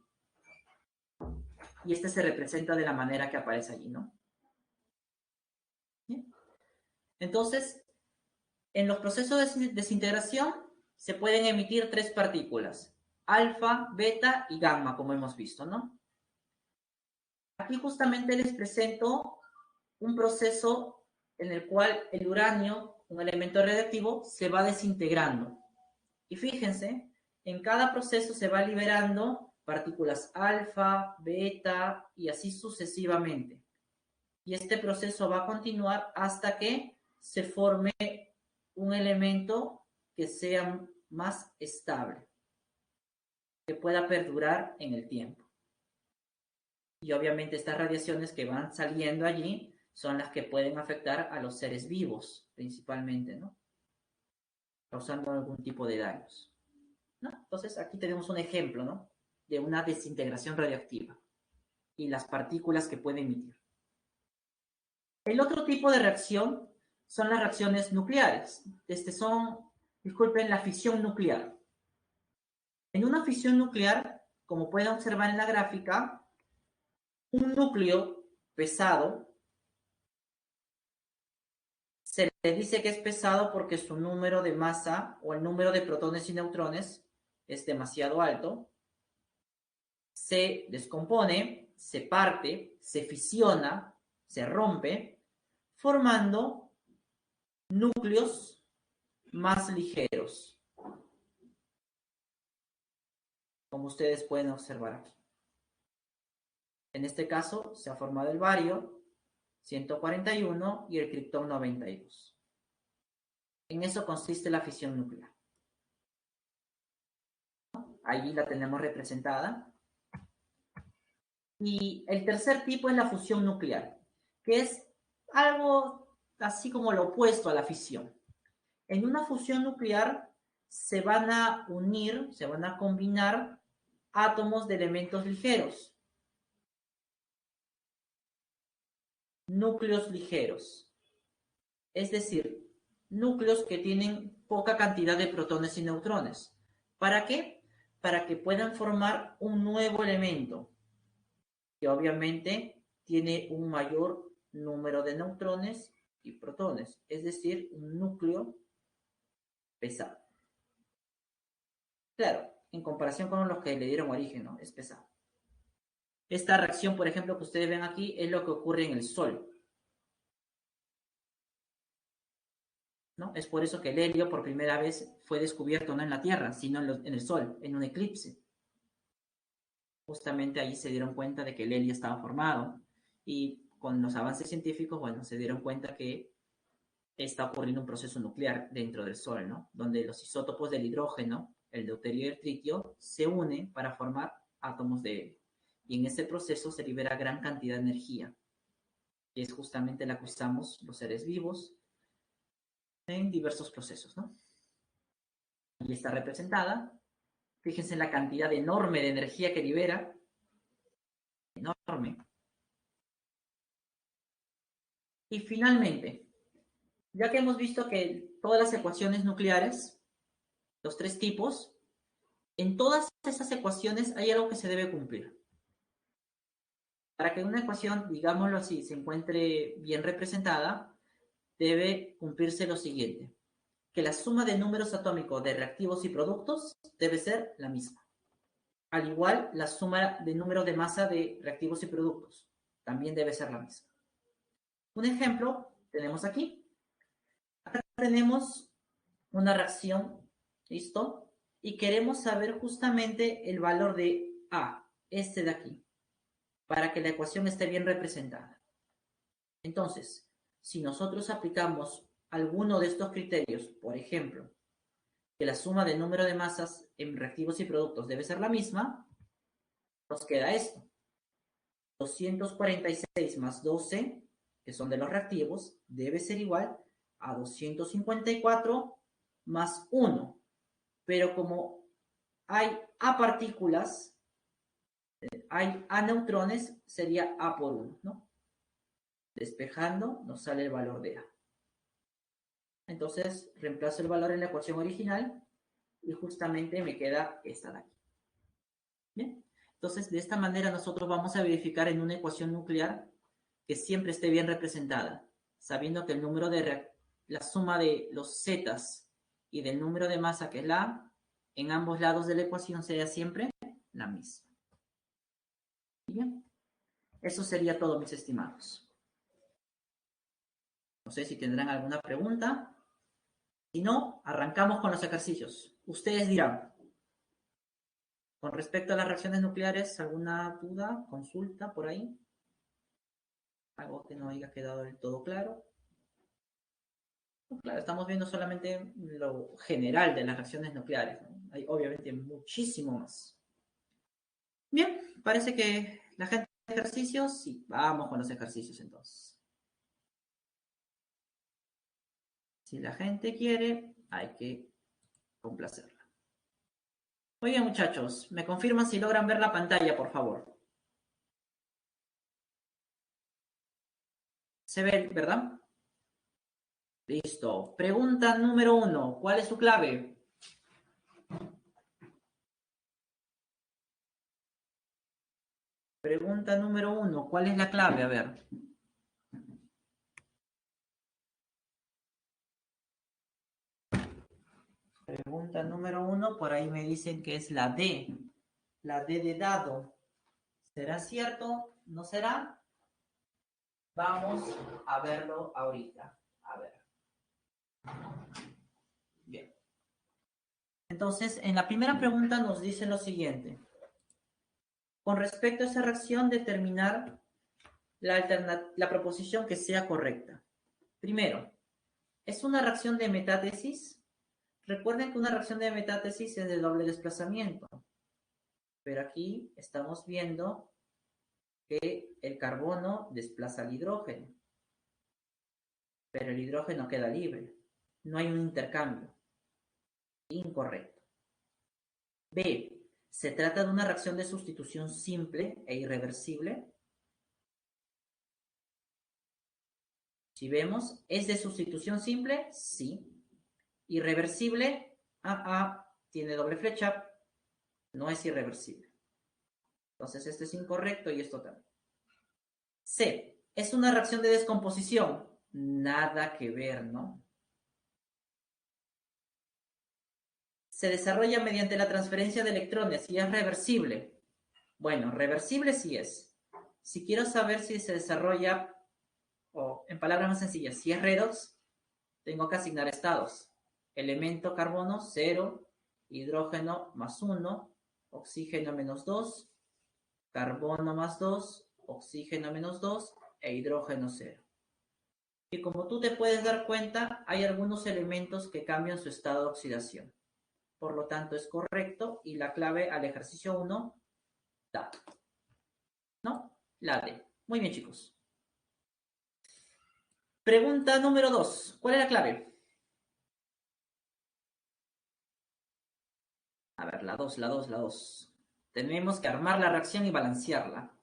Y este se representa de la manera que aparece allí, ¿no? ¿Bien? Entonces, en los procesos de desintegración se pueden emitir tres partículas, alfa, beta y gamma, como hemos visto, ¿no? Aquí justamente les presento un proceso en el cual el uranio, un elemento radiactivo, se va desintegrando. Y fíjense, en cada proceso se va liberando partículas alfa, beta y así sucesivamente. Y este proceso va a continuar hasta que se forme un elemento que sea más estable, que pueda perdurar en el tiempo. Y obviamente estas radiaciones que van saliendo allí son las que pueden afectar a los seres vivos, principalmente, ¿no? Causando algún tipo de daños, ¿no? Entonces aquí tenemos un ejemplo, ¿no? De una desintegración radioactiva y las partículas que puede emitir. El otro tipo de reacción son las reacciones nucleares. Disculpen, la fisión nuclear. En una fisión nuclear, como pueden observar en la gráfica, un núcleo pesado se le dice que es pesado porque su número de masa o el número de protones y neutrones es demasiado alto. Se descompone, se parte, se fisiona, se rompe, formando núcleos más ligeros, como ustedes pueden observar aquí. En este caso se ha formado el bario 141 y el criptón 92. En eso consiste la fisión nuclear. Allí la tenemos representada. Y el tercer tipo es la fusión nuclear, que es algo así como lo opuesto a la fisión. En una fusión nuclear se van a unir, se van a combinar átomos de elementos ligeros, núcleos ligeros, es decir, núcleos que tienen poca cantidad de protones y neutrones. ¿Para qué? Para que puedan formar un nuevo elemento, que obviamente tiene un mayor número de neutrones y protones, es decir, un núcleo pesado. Claro, en comparación con los que le dieron origen, ¿no? Es pesado. Esta reacción, por ejemplo, que ustedes ven aquí, es lo que ocurre en el Sol, ¿no? Es por eso que el helio por primera vez fue descubierto no en la Tierra, sino en el Sol, en un eclipse. Justamente ahí se dieron cuenta de que el helio estaba formado y con los avances científicos, bueno, se dieron cuenta que está ocurriendo un proceso nuclear dentro del Sol, ¿no? Donde los isótopos del hidrógeno, el deuterio y el tritio, se unen para formar átomos de helio. Y en ese proceso se libera gran cantidad de energía, que es justamente la que usamos los seres vivos en diversos procesos, ¿no? Y está representada. Fíjense en la cantidad enorme de energía que libera. Enorme. Y finalmente, ya que hemos visto que todas las ecuaciones nucleares, los tres tipos, en todas esas ecuaciones hay algo que se debe cumplir. Para que una ecuación, digámoslo así, se encuentre bien representada, debe cumplirse lo siguiente, que la suma de números atómicos de reactivos y productos debe ser la misma. Al igual, la suma de números de masa de reactivos y productos también debe ser la misma. Un ejemplo tenemos aquí. Acá tenemos una reacción, ¿listo? Y queremos saber justamente el valor de A, este de aquí, para que la ecuación esté bien representada. Entonces, si nosotros aplicamos alguno de estos criterios, por ejemplo, que la suma del número de masas en reactivos y productos debe ser la misma, nos queda esto. 246 más 12, que son de los reactivos, debe ser igual a 254 más 1. Pero como hay A partículas, hay A neutrones, sería A por 1, ¿no? Despejando, nos sale el valor de A. Entonces, reemplazo el valor en la ecuación original y justamente me queda esta de aquí. Bien, entonces de esta manera nosotros vamos a verificar en una ecuación nuclear que siempre esté bien representada, sabiendo que el número de la suma de los zetas y del número de masa, que es la A, en ambos lados de la ecuación sea siempre la misma. Bien, eso sería todo, mis estimados. No sé si tendrán alguna pregunta. Si no, arrancamos con los ejercicios. Ustedes dirán. Con respecto a las reacciones nucleares, ¿alguna duda, consulta por ahí? ¿Algo que no haya quedado del todo claro? Claro, estamos viendo solamente lo general de las reacciones nucleares, ¿no? Hay obviamente muchísimo más. Bien, parece que la gente de ejercicios, sí, vamos con los ejercicios entonces. Si la gente quiere, hay que complacerla. Muy bien, muchachos, me confirman si logran ver la pantalla, por favor. Se ve, ¿verdad? Listo. Pregunta número 1. ¿Cuál es su clave? Pregunta número 1. ¿Cuál es la clave? A ver. Pregunta número 1. Por ahí me dicen que es la D. La D de dado. ¿Será cierto? ¿No será? Vamos a verlo ahorita. A ver. Bien. Entonces, en la primera pregunta nos dice lo siguiente. Con respecto a esa reacción, determinar la proposición que sea correcta. Primero, ¿es una reacción de metátesis? Recuerden que una reacción de metátesis es de doble desplazamiento. Pero aquí estamos viendo que el carbono desplaza al hidrógeno. Pero el hidrógeno queda libre. No hay un intercambio. Incorrecto. B. ¿Se trata de una reacción de sustitución simple e irreversible? Si vemos, ¿es de sustitución simple? Sí. Irreversible, tiene doble flecha, no es irreversible. Entonces, este es incorrecto y esto también. C. ¿Es una reacción de descomposición? Nada que ver, ¿no? Se desarrolla mediante la transferencia de electrones y es reversible. Bueno, reversible sí es. Si quiero saber si se desarrolla, o en palabras más sencillas, si es redox, tengo que asignar estados. Elemento carbono 0, hidrógeno más 1, oxígeno menos 2, carbono más 2, oxígeno menos 2 e hidrógeno 0. Y como tú te puedes dar cuenta, hay algunos elementos que cambian su estado de oxidación. Por lo tanto, es correcto y la clave al ejercicio 1 da. ¿No? La D. Muy bien, chicos. Pregunta número 2. ¿Cuál es la clave? A ver, la 2. Tenemos que armar la reacción y balancearla.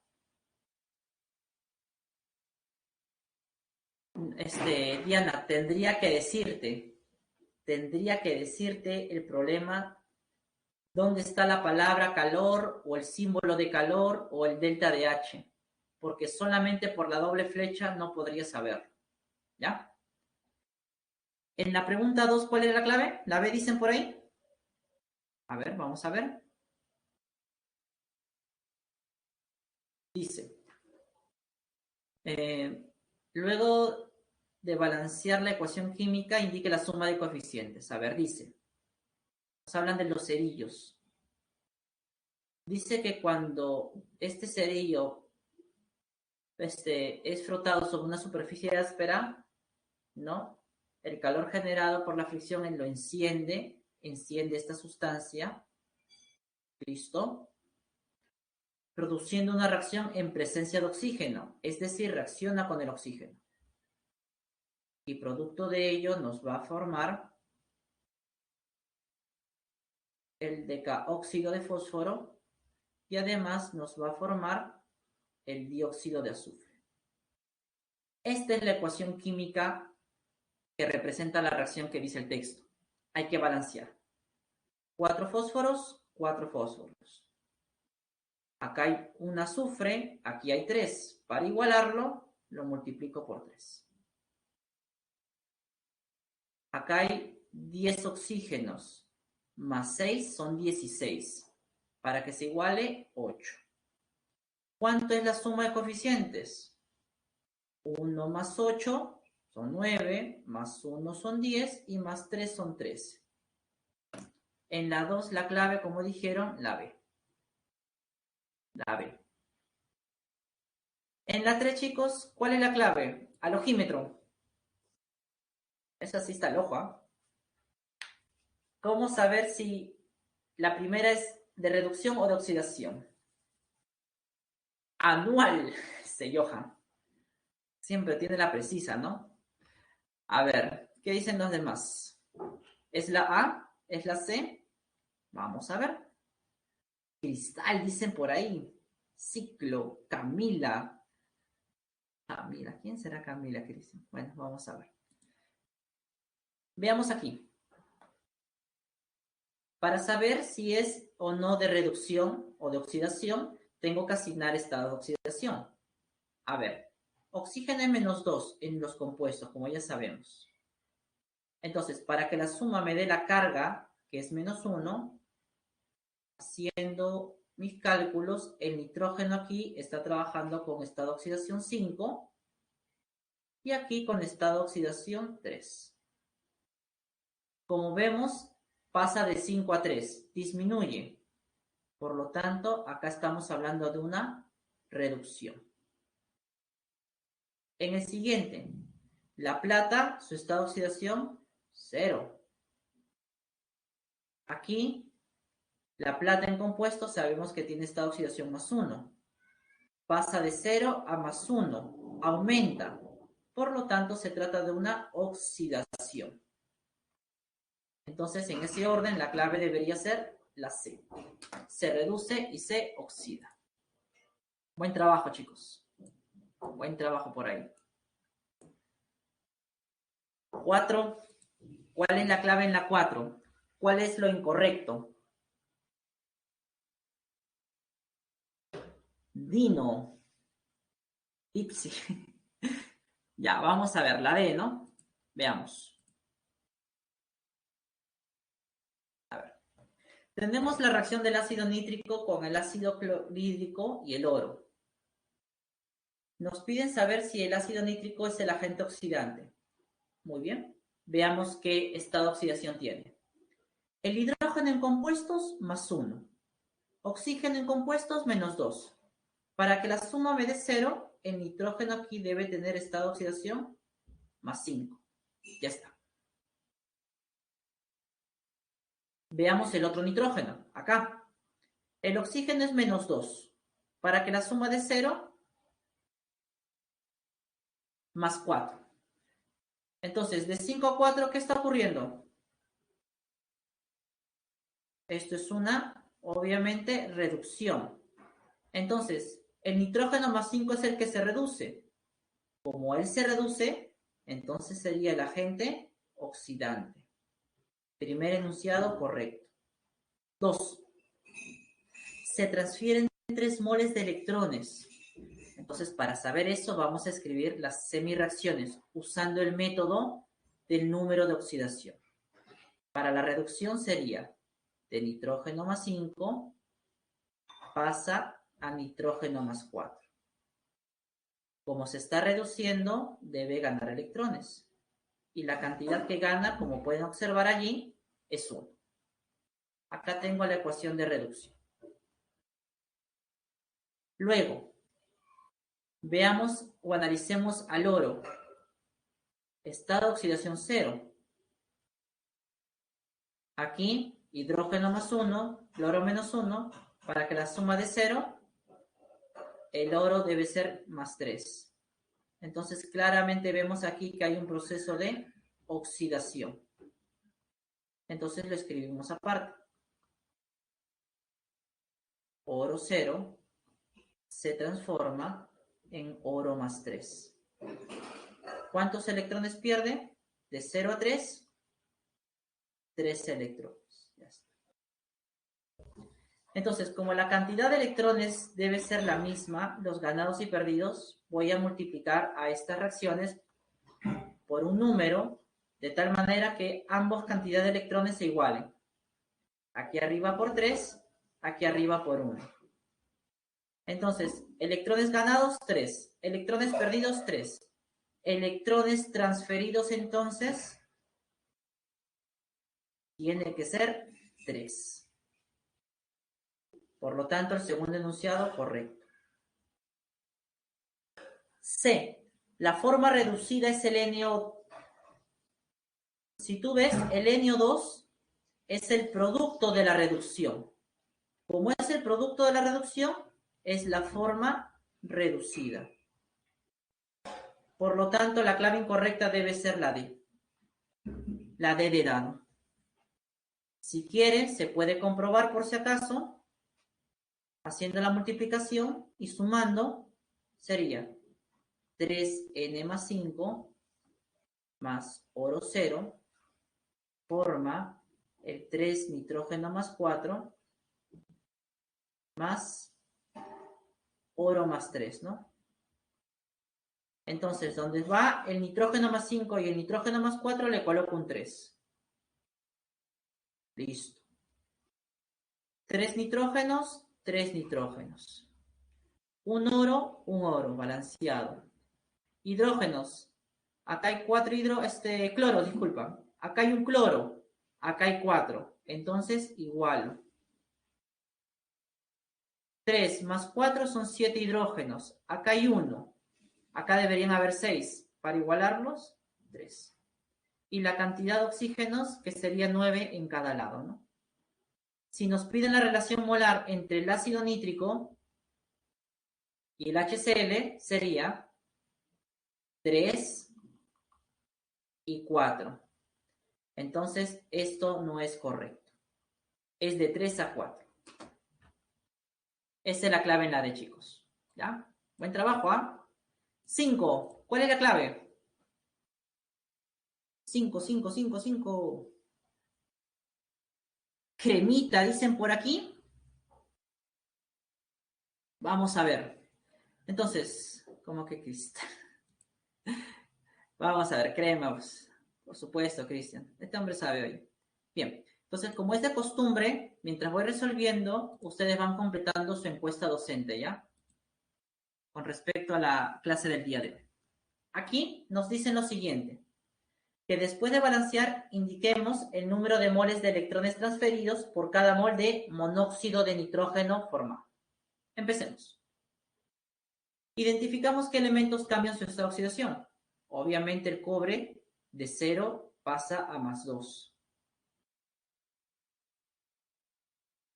Diana, tendría que decirte el problema, dónde está la palabra calor o el símbolo de calor o el delta de H, porque solamente por la doble flecha no podría saber, ¿ya? En la pregunta 2, ¿cuál es la clave? ¿La B dicen por ahí? A ver, vamos a ver. Dice, luego de balancear la ecuación química, indique la suma de coeficientes. A ver, dice, nos hablan de los cerillos. Dice que cuando este cerillo es frotado sobre una superficie áspera, ¿no? El calor generado por la fricción lo enciende esta sustancia, ¿listo? Produciendo una reacción en presencia de oxígeno, es decir, reacciona con el oxígeno. Y producto de ello nos va a formar el decaóxido de fósforo y además nos va a formar el dióxido de azufre. Esta es la ecuación química que representa la reacción que dice el texto. Hay que balancear. 4 fósforos, 4 fósforos. Acá hay un azufre, aquí hay 3. Para igualarlo, lo multiplico por 3. Acá hay 10 oxígenos, más 6 son 16. Para que se iguale, 8. ¿Cuánto es la suma de coeficientes? 1 más 8 son 9, más 1 son 10 y más 3 son 13. En la 2 la clave, como dijeron, la B. La B. En la 3, chicos, ¿cuál es la clave? Al ojímetro. Esa sí está al ojo, ¿eh? ¿Cómo saber si la primera es de reducción o de oxidación? Anual, dice Johan. Siempre tiene la precisa, ¿no? A ver, ¿qué dicen los demás? ¿Es la A? ¿Es la C? Vamos a ver. Cristal, dicen por ahí. Ciclo, Camila. Camila, ¿quién será Camila, Cristian? Bueno, vamos a ver. Veamos aquí. Para saber si es o no de reducción o de oxidación, tengo que asignar estado de oxidación. A ver, oxígeno es -2 en los compuestos, como ya sabemos. Entonces, para que la suma me dé la carga, que es -1, haciendo mis cálculos, el nitrógeno aquí está trabajando con estado de oxidación 5 y aquí con estado de oxidación 3. Como vemos, pasa de 5 a 3, disminuye. Por lo tanto, acá estamos hablando de una reducción. En el siguiente, la plata, su estado de oxidación, 0. Aquí, la plata en compuesto sabemos que tiene estado de oxidación +1. Pasa de 0 a +1, aumenta. Por lo tanto, se trata de una oxidación. Entonces, en ese orden, la clave debería ser la C. Se reduce y se oxida. Buen trabajo, chicos. Buen trabajo por ahí. 4. ¿Cuál es la clave en la 4? ¿Cuál es lo incorrecto? Dino. Ipsi. Ya, vamos a ver la D, ¿no? Veamos. A ver. Tenemos la reacción del ácido nítrico con el ácido clorhídrico y el oro. Nos piden saber si el ácido nítrico es el agente oxidante. Muy bien. Veamos qué estado de oxidación tiene. El hidrógeno en compuestos, +1. Oxígeno en compuestos, -2. Para que la suma me dé 0, el nitrógeno aquí debe tener estado de oxidación +5. Ya está. Veamos el otro nitrógeno, acá. El oxígeno es -2. Para que la suma de 0, +4. Entonces, de 5 a 4, ¿qué está ocurriendo? Esto es una, obviamente, reducción. Entonces, el nitrógeno +5 es el que se reduce. Como él se reduce, entonces sería el agente oxidante. Primer enunciado correcto. 2. Se transfieren 3 moles de electrones. Entonces, para saber eso, vamos a escribir las semireacciones usando el método del número de oxidación. Para la reducción sería de nitrógeno +5 pasa a nitrógeno +4. Como se está reduciendo, debe ganar electrones. Y la cantidad que gana, como pueden observar allí, es 1. Acá tengo la ecuación de reducción. Luego, veamos o analicemos al oro. Estado de oxidación 0. Aquí, hidrógeno +1, cloro -1. Para que la suma de 0, el oro debe ser +3. Entonces, claramente vemos aquí que hay un proceso de oxidación. Entonces, lo escribimos aparte. oro 0 se transforma en oro más 3. ¿Cuántos electrones pierde? De 0 a 3, 3 electrones. Ya está. Entonces, como la cantidad de electrones debe ser la misma, los ganados y perdidos, voy a multiplicar a estas reacciones por un número, de tal manera que ambas cantidades de electrones se igualen. Aquí arriba por 3, aquí arriba por 1. Entonces, electrones ganados, 3. Electrones perdidos, 3. Electrones transferidos, entonces, tiene que ser 3. Por lo tanto, el segundo enunciado, correcto. C. La forma reducida es el NO. Si tú ves, el NO2 es el producto de la reducción. Como es el producto de la reducción, es la forma reducida. Por lo tanto, la clave incorrecta debe ser la D. La D de dado. Si quieren, se puede comprobar por si acaso, haciendo la multiplicación y sumando, sería 3N más 5 más oro 0 forma el 3 nitrógeno más 4 más oro más 3, ¿no? Entonces, donde va el nitrógeno más 5 y el nitrógeno más 4, le coloco un 3. Listo. 3 nitrógenos, 3 nitrógenos. Un oro, balanceado. Hidrógenos. Acá hay 4 cloros, disculpa. Acá hay un cloro. Acá hay 4. Entonces, igual. 3 más 4 son 7 hidrógenos. Acá hay 1. Acá deberían haber 6. Para igualarlos, 3. Y la cantidad de oxígenos, que sería 9 en cada lado, ¿no? Si nos piden la relación molar entre el ácido nítrico y el HCl, sería 3 y 4. Entonces, esto no es correcto. Es de 3 a 4. Esa es la clave en la D, chicos. ¿Ya? Buen trabajo, ¿ah? 5. ¿Cuál es la clave? 5, 5, 5, 5. Cremita, dicen por aquí. Vamos a ver. Entonces, ¿cómo que cristal? Vamos a ver, crema. Por supuesto, Cristian. Este hombre sabe hoy. Bien. Entonces, como es de costumbre, mientras voy resolviendo, ustedes van completando su encuesta docente, ¿ya? Con respecto a la clase del día de hoy. Aquí nos dicen lo siguiente, que después de balancear, indiquemos el número de moles de electrones transferidos por cada mol de monóxido de nitrógeno formado. Empecemos. Identificamos qué elementos cambian su estado de oxidación. Obviamente el cobre de 0 pasa a más 2.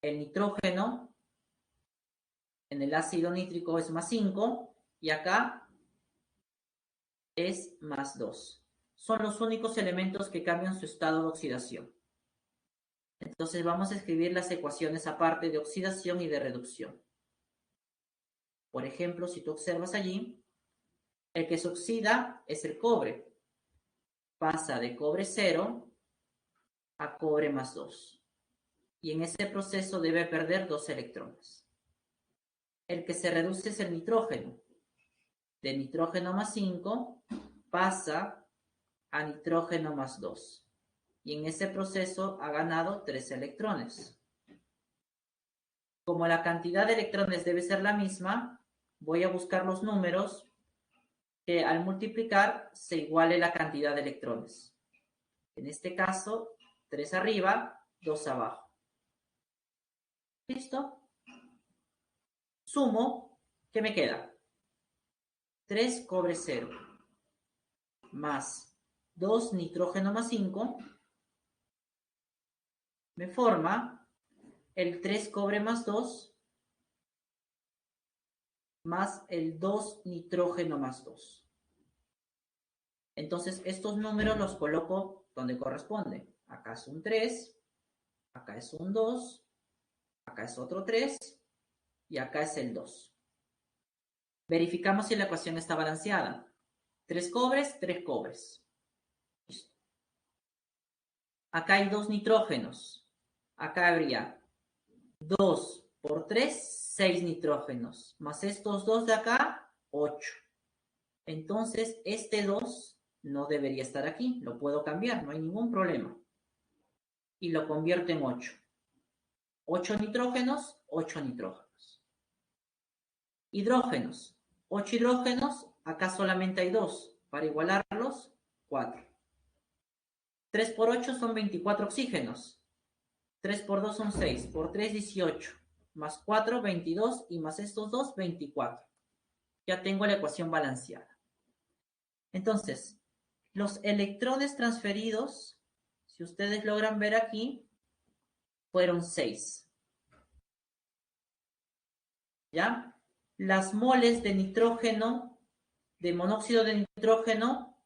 El nitrógeno en el ácido nítrico es más 5 y acá es más 2. Son los únicos elementos que cambian su estado de oxidación. Entonces vamos a escribir las ecuaciones aparte de oxidación y de reducción. Por ejemplo, si tú observas allí, el que se oxida es el cobre. Pasa de cobre 0 a cobre más 2. Y en ese proceso debe perder 2 electrones. El que se reduce es el nitrógeno. De nitrógeno más 5 pasa a nitrógeno más 2. Y en ese proceso ha ganado 3 electrones. Como la cantidad de electrones debe ser la misma, voy a buscar los números que al multiplicar se iguale la cantidad de electrones. En este caso, 3 arriba, 2 abajo. ¿Listo? Sumo, ¿qué me queda? 3 cobre 0 más 2 nitrógeno más 5 me forma el 3 cobre más 2 más el 2 nitrógeno más 2. Entonces, estos números los coloco donde corresponde. Acá es un 3, acá es un 2, acá es otro 3 y acá es el 2. Verificamos si la ecuación está balanceada. 3 cobres, 3 cobres. Listo. Acá hay 2 nitrógenos. Acá habría 2 por 3, 6 nitrógenos. Más estos 2 de acá, 8. Entonces, este 2 no debería estar aquí. Lo puedo cambiar, no hay ningún problema. Y lo convierto en 8. 8 nitrógenos, 8 nitrógenos. Hidrógenos. 8 hidrógenos, acá solamente hay 2. Para igualarlos, 4. 3 por 8 son 24 oxígenos. 3 por 2 son 6. Por 3, 18. Más 4, 22. Y más estos 2, 24. Ya tengo la ecuación balanceada. Entonces, los electrones transferidos, si ustedes logran ver aquí, fueron 6. ¿Ya? Las moles de nitrógeno, de monóxido de nitrógeno,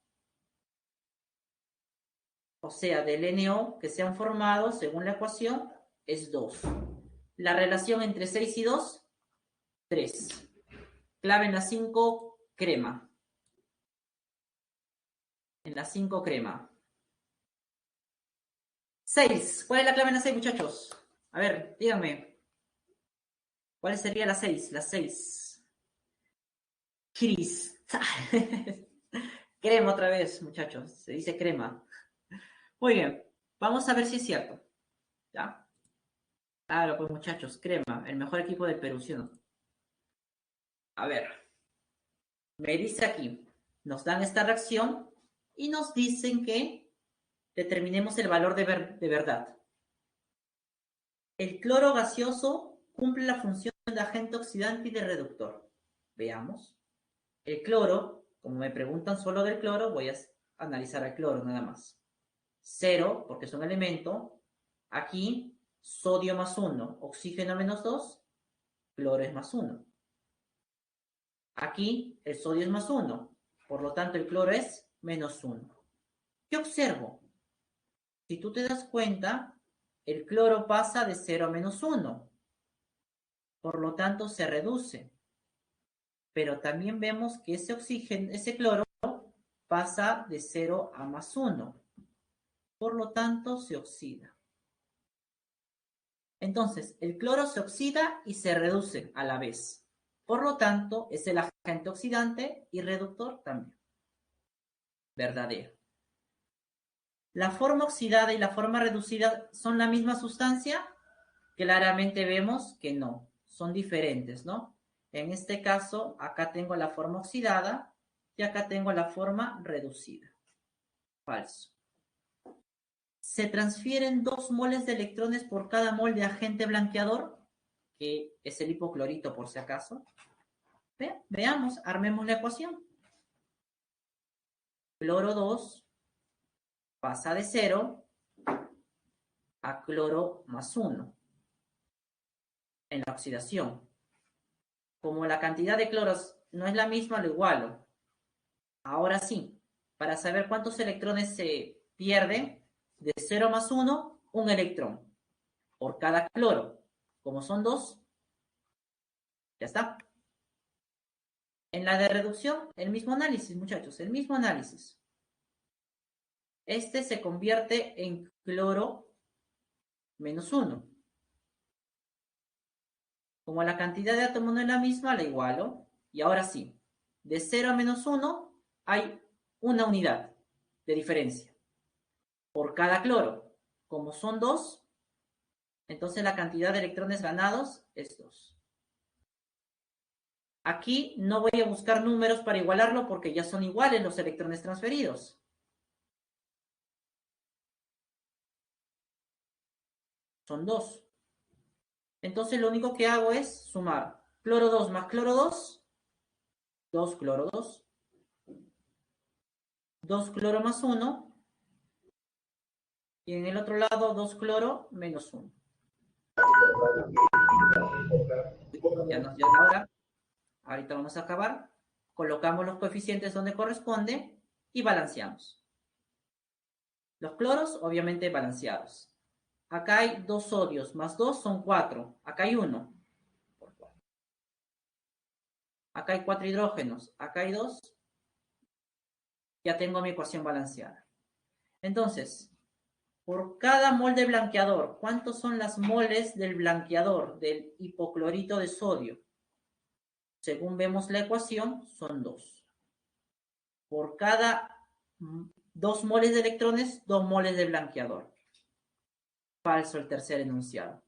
o sea, del NO que se han formado, según la ecuación, es 2. La relación entre 6 y 2, 3. Clave en la 5, crema. En la 5, crema. 6. ¿Cuál es la clave en la 6, muchachos? A ver, díganme. ¿Cuál sería la 6? La 6. Kiris. Crema otra vez, muchachos. Se dice crema. Muy bien. Vamos a ver si es cierto. ¿Ya? Claro, pues muchachos, crema. El mejor equipo del Perú, ¿sí o no? A ver. Me dice aquí. Nos dan esta reacción y nos dicen que determinemos el valor de verdad. El cloro gaseoso cumple la función de agente oxidante y de reductor. Veamos. El cloro, como me preguntan solo del cloro, voy a analizar el cloro nada más. 0, porque es un elemento. Aquí, sodio más 1, oxígeno menos 2, cloro es más 1. Aquí, el sodio es más 1, por lo tanto el cloro es menos 1. ¿Qué observo? Si tú te das cuenta, el cloro pasa de 0 a menos 1, por lo tanto se reduce. Pero también vemos que ese oxígeno, ese cloro, pasa de 0 a más 1. Por lo tanto, se oxida. Entonces, el cloro se oxida y se reduce a la vez. Por lo tanto, es el agente oxidante y reductor también. Verdadero. ¿La forma oxidada y la forma reducida son la misma sustancia? Claramente vemos que no, son diferentes, ¿no? En este caso, acá tengo la forma oxidada y acá tengo la forma reducida. Falso. Se transfieren 2 moles de electrones por cada mol de agente blanqueador, que es el hipoclorito por si acaso. Veamos, armemos la ecuación. Cloro 2 pasa de 0 a cloro más 1 en la oxidación. Como la cantidad de cloros no es la misma, lo igualo. Ahora sí, para saber cuántos electrones se pierden, de 0 más 1, un electrón por cada cloro. Como son 2, ya está. En la de reducción, el mismo análisis, muchachos, el mismo análisis. Este se convierte en cloro menos 1. Como la cantidad de átomos no es la misma, la igualo. Y ahora sí, de 0 a menos 1 hay una unidad de diferencia por cada cloro. Como son 2, entonces la cantidad de electrones ganados es 2. Aquí no voy a buscar números para igualarlo porque ya son iguales los electrones transferidos. Son 2. Entonces lo único que hago es sumar cloro 2 más cloro 2, 2 cloro 2, 2 cloro más 1, y en el otro lado 2 cloro menos 1. Ya nos dio la hora. Ahorita vamos a acabar. Colocamos los coeficientes donde corresponde y balanceamos. Los cloros, obviamente, balanceados. Acá hay 2 sodios, más 2 son 4. Acá hay 1. acá hay 4 hidrógenos, acá hay 2, ya tengo mi ecuación balanceada. Entonces, por cada mol de blanqueador, ¿cuántos son las moles del blanqueador, del hipoclorito de sodio? Según vemos la ecuación, son 2. Por cada 2 moles de electrones, 2 moles de blanqueador. Falso el tercer enunciado.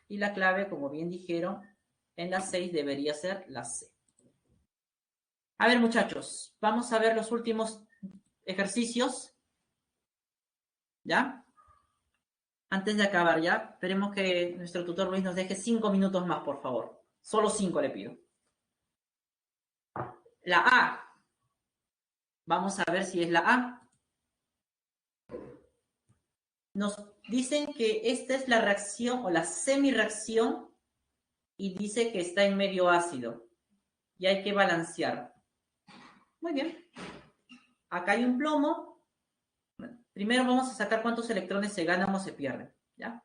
Y la clave, como bien dijeron, en la 6 debería ser la C. A ver, muchachos, vamos a ver los últimos ejercicios. ¿Ya? Antes de acabar, ¿ya? Esperemos que nuestro tutor Luis nos deje 5 minutos más, por favor. Solo 5 le pido. La A. Vamos a ver si es la A. Nos dicen que esta es la reacción o la semirreacción y dice que está en medio ácido y hay que balancear. Muy bien. Acá hay un plomo. Bueno, primero vamos a sacar cuántos electrones se ganan o se pierden. ¿Ya?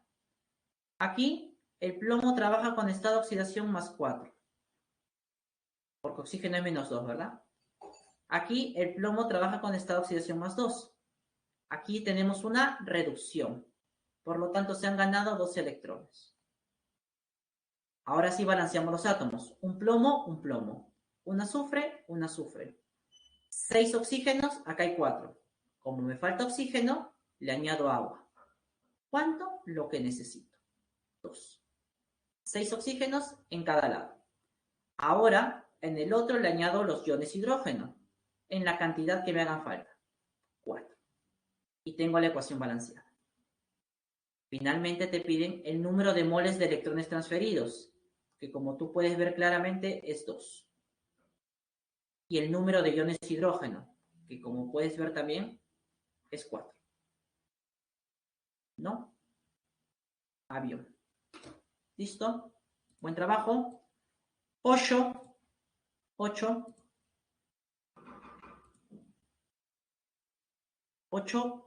Aquí el plomo trabaja con estado de oxidación más 4. Porque oxígeno es menos 2, ¿verdad? Aquí el plomo trabaja con estado de oxidación más 2. Aquí tenemos una reducción. Por lo tanto, se han ganado 2 electrones. Ahora sí balanceamos los átomos. Un plomo, un plomo. Un azufre, un azufre. 6 oxígenos, acá hay 4. Como me falta oxígeno, le añado agua. ¿Cuánto? Lo que necesito. 2. 6 oxígenos en cada lado. Ahora, en el otro le añado los iones hidrógeno, en la cantidad que me hagan falta. 4. Y tengo la ecuación balanceada. Finalmente te piden el número de moles de electrones transferidos, que como tú puedes ver claramente es 2. Y el número de iones hidrógeno, que como puedes ver también es 4. ¿No? Avión. ¿Listo? Buen trabajo. 8. 8. 8.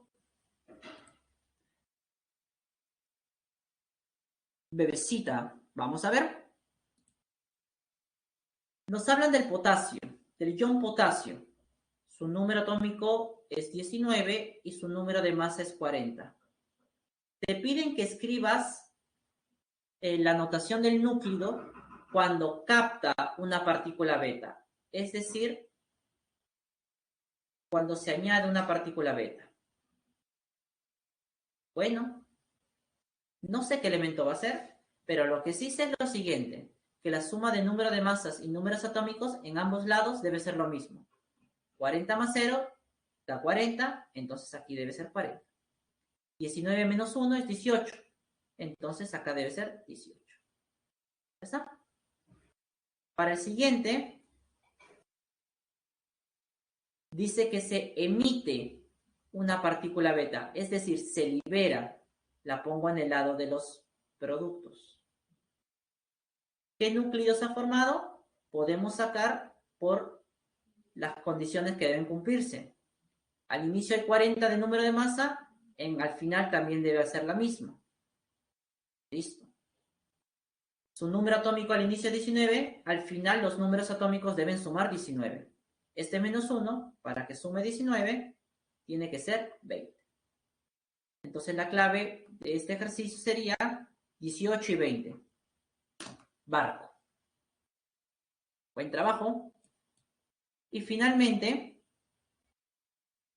Bebecita. Vamos a ver. Nos hablan del potasio, del ion potasio. Su número atómico es 19 y su número de masa es 40. Te piden que escribas la notación del núcleo cuando capta una partícula beta, es decir, cuando se añade una partícula beta. Bueno, no sé qué elemento va a ser, pero lo que sí sé es lo siguiente, que la suma de número de masas y números atómicos en ambos lados debe ser lo mismo. 40 más 0 da 40, entonces aquí debe ser 40. 19 menos 1 es 18, entonces acá debe ser 18. ¿Ya está? Para el siguiente, dice que se emite una partícula beta, es decir, se libera. La pongo en el lado de los productos. ¿Qué núcleos ha formado? Podemos sacar por las condiciones que deben cumplirse. Al inicio hay 40 de número de masa, al final también debe ser la misma. Listo. Su número atómico al inicio es 19, al final los números atómicos deben sumar 19. Este menos 1, para que sume 19, tiene que ser 20. Entonces la clave de este ejercicio sería 18 y 20. Barco. Buen trabajo. Y finalmente,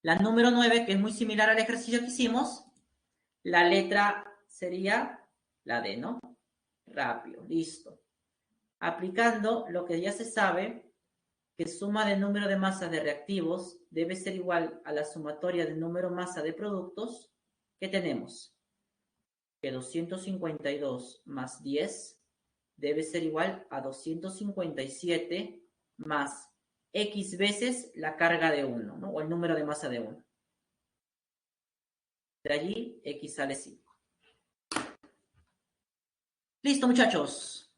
la número 9, que es muy similar al ejercicio que hicimos, la letra sería la D, ¿no? Rápido, listo. Aplicando lo que ya se sabe, que suma de número de masas de reactivos debe ser igual a la sumatoria de número masa de productos, ¿qué tenemos? Que 252 más 10 debe ser igual a 257 más X veces la carga de 1, ¿no? O el número de masa de 1. De allí, X sale 5. Listo, muchachos.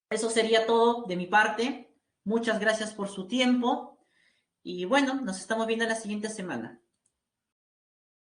Eso sería todo de mi parte. Muchas gracias por su tiempo. Y bueno, nos estamos viendo la siguiente semana.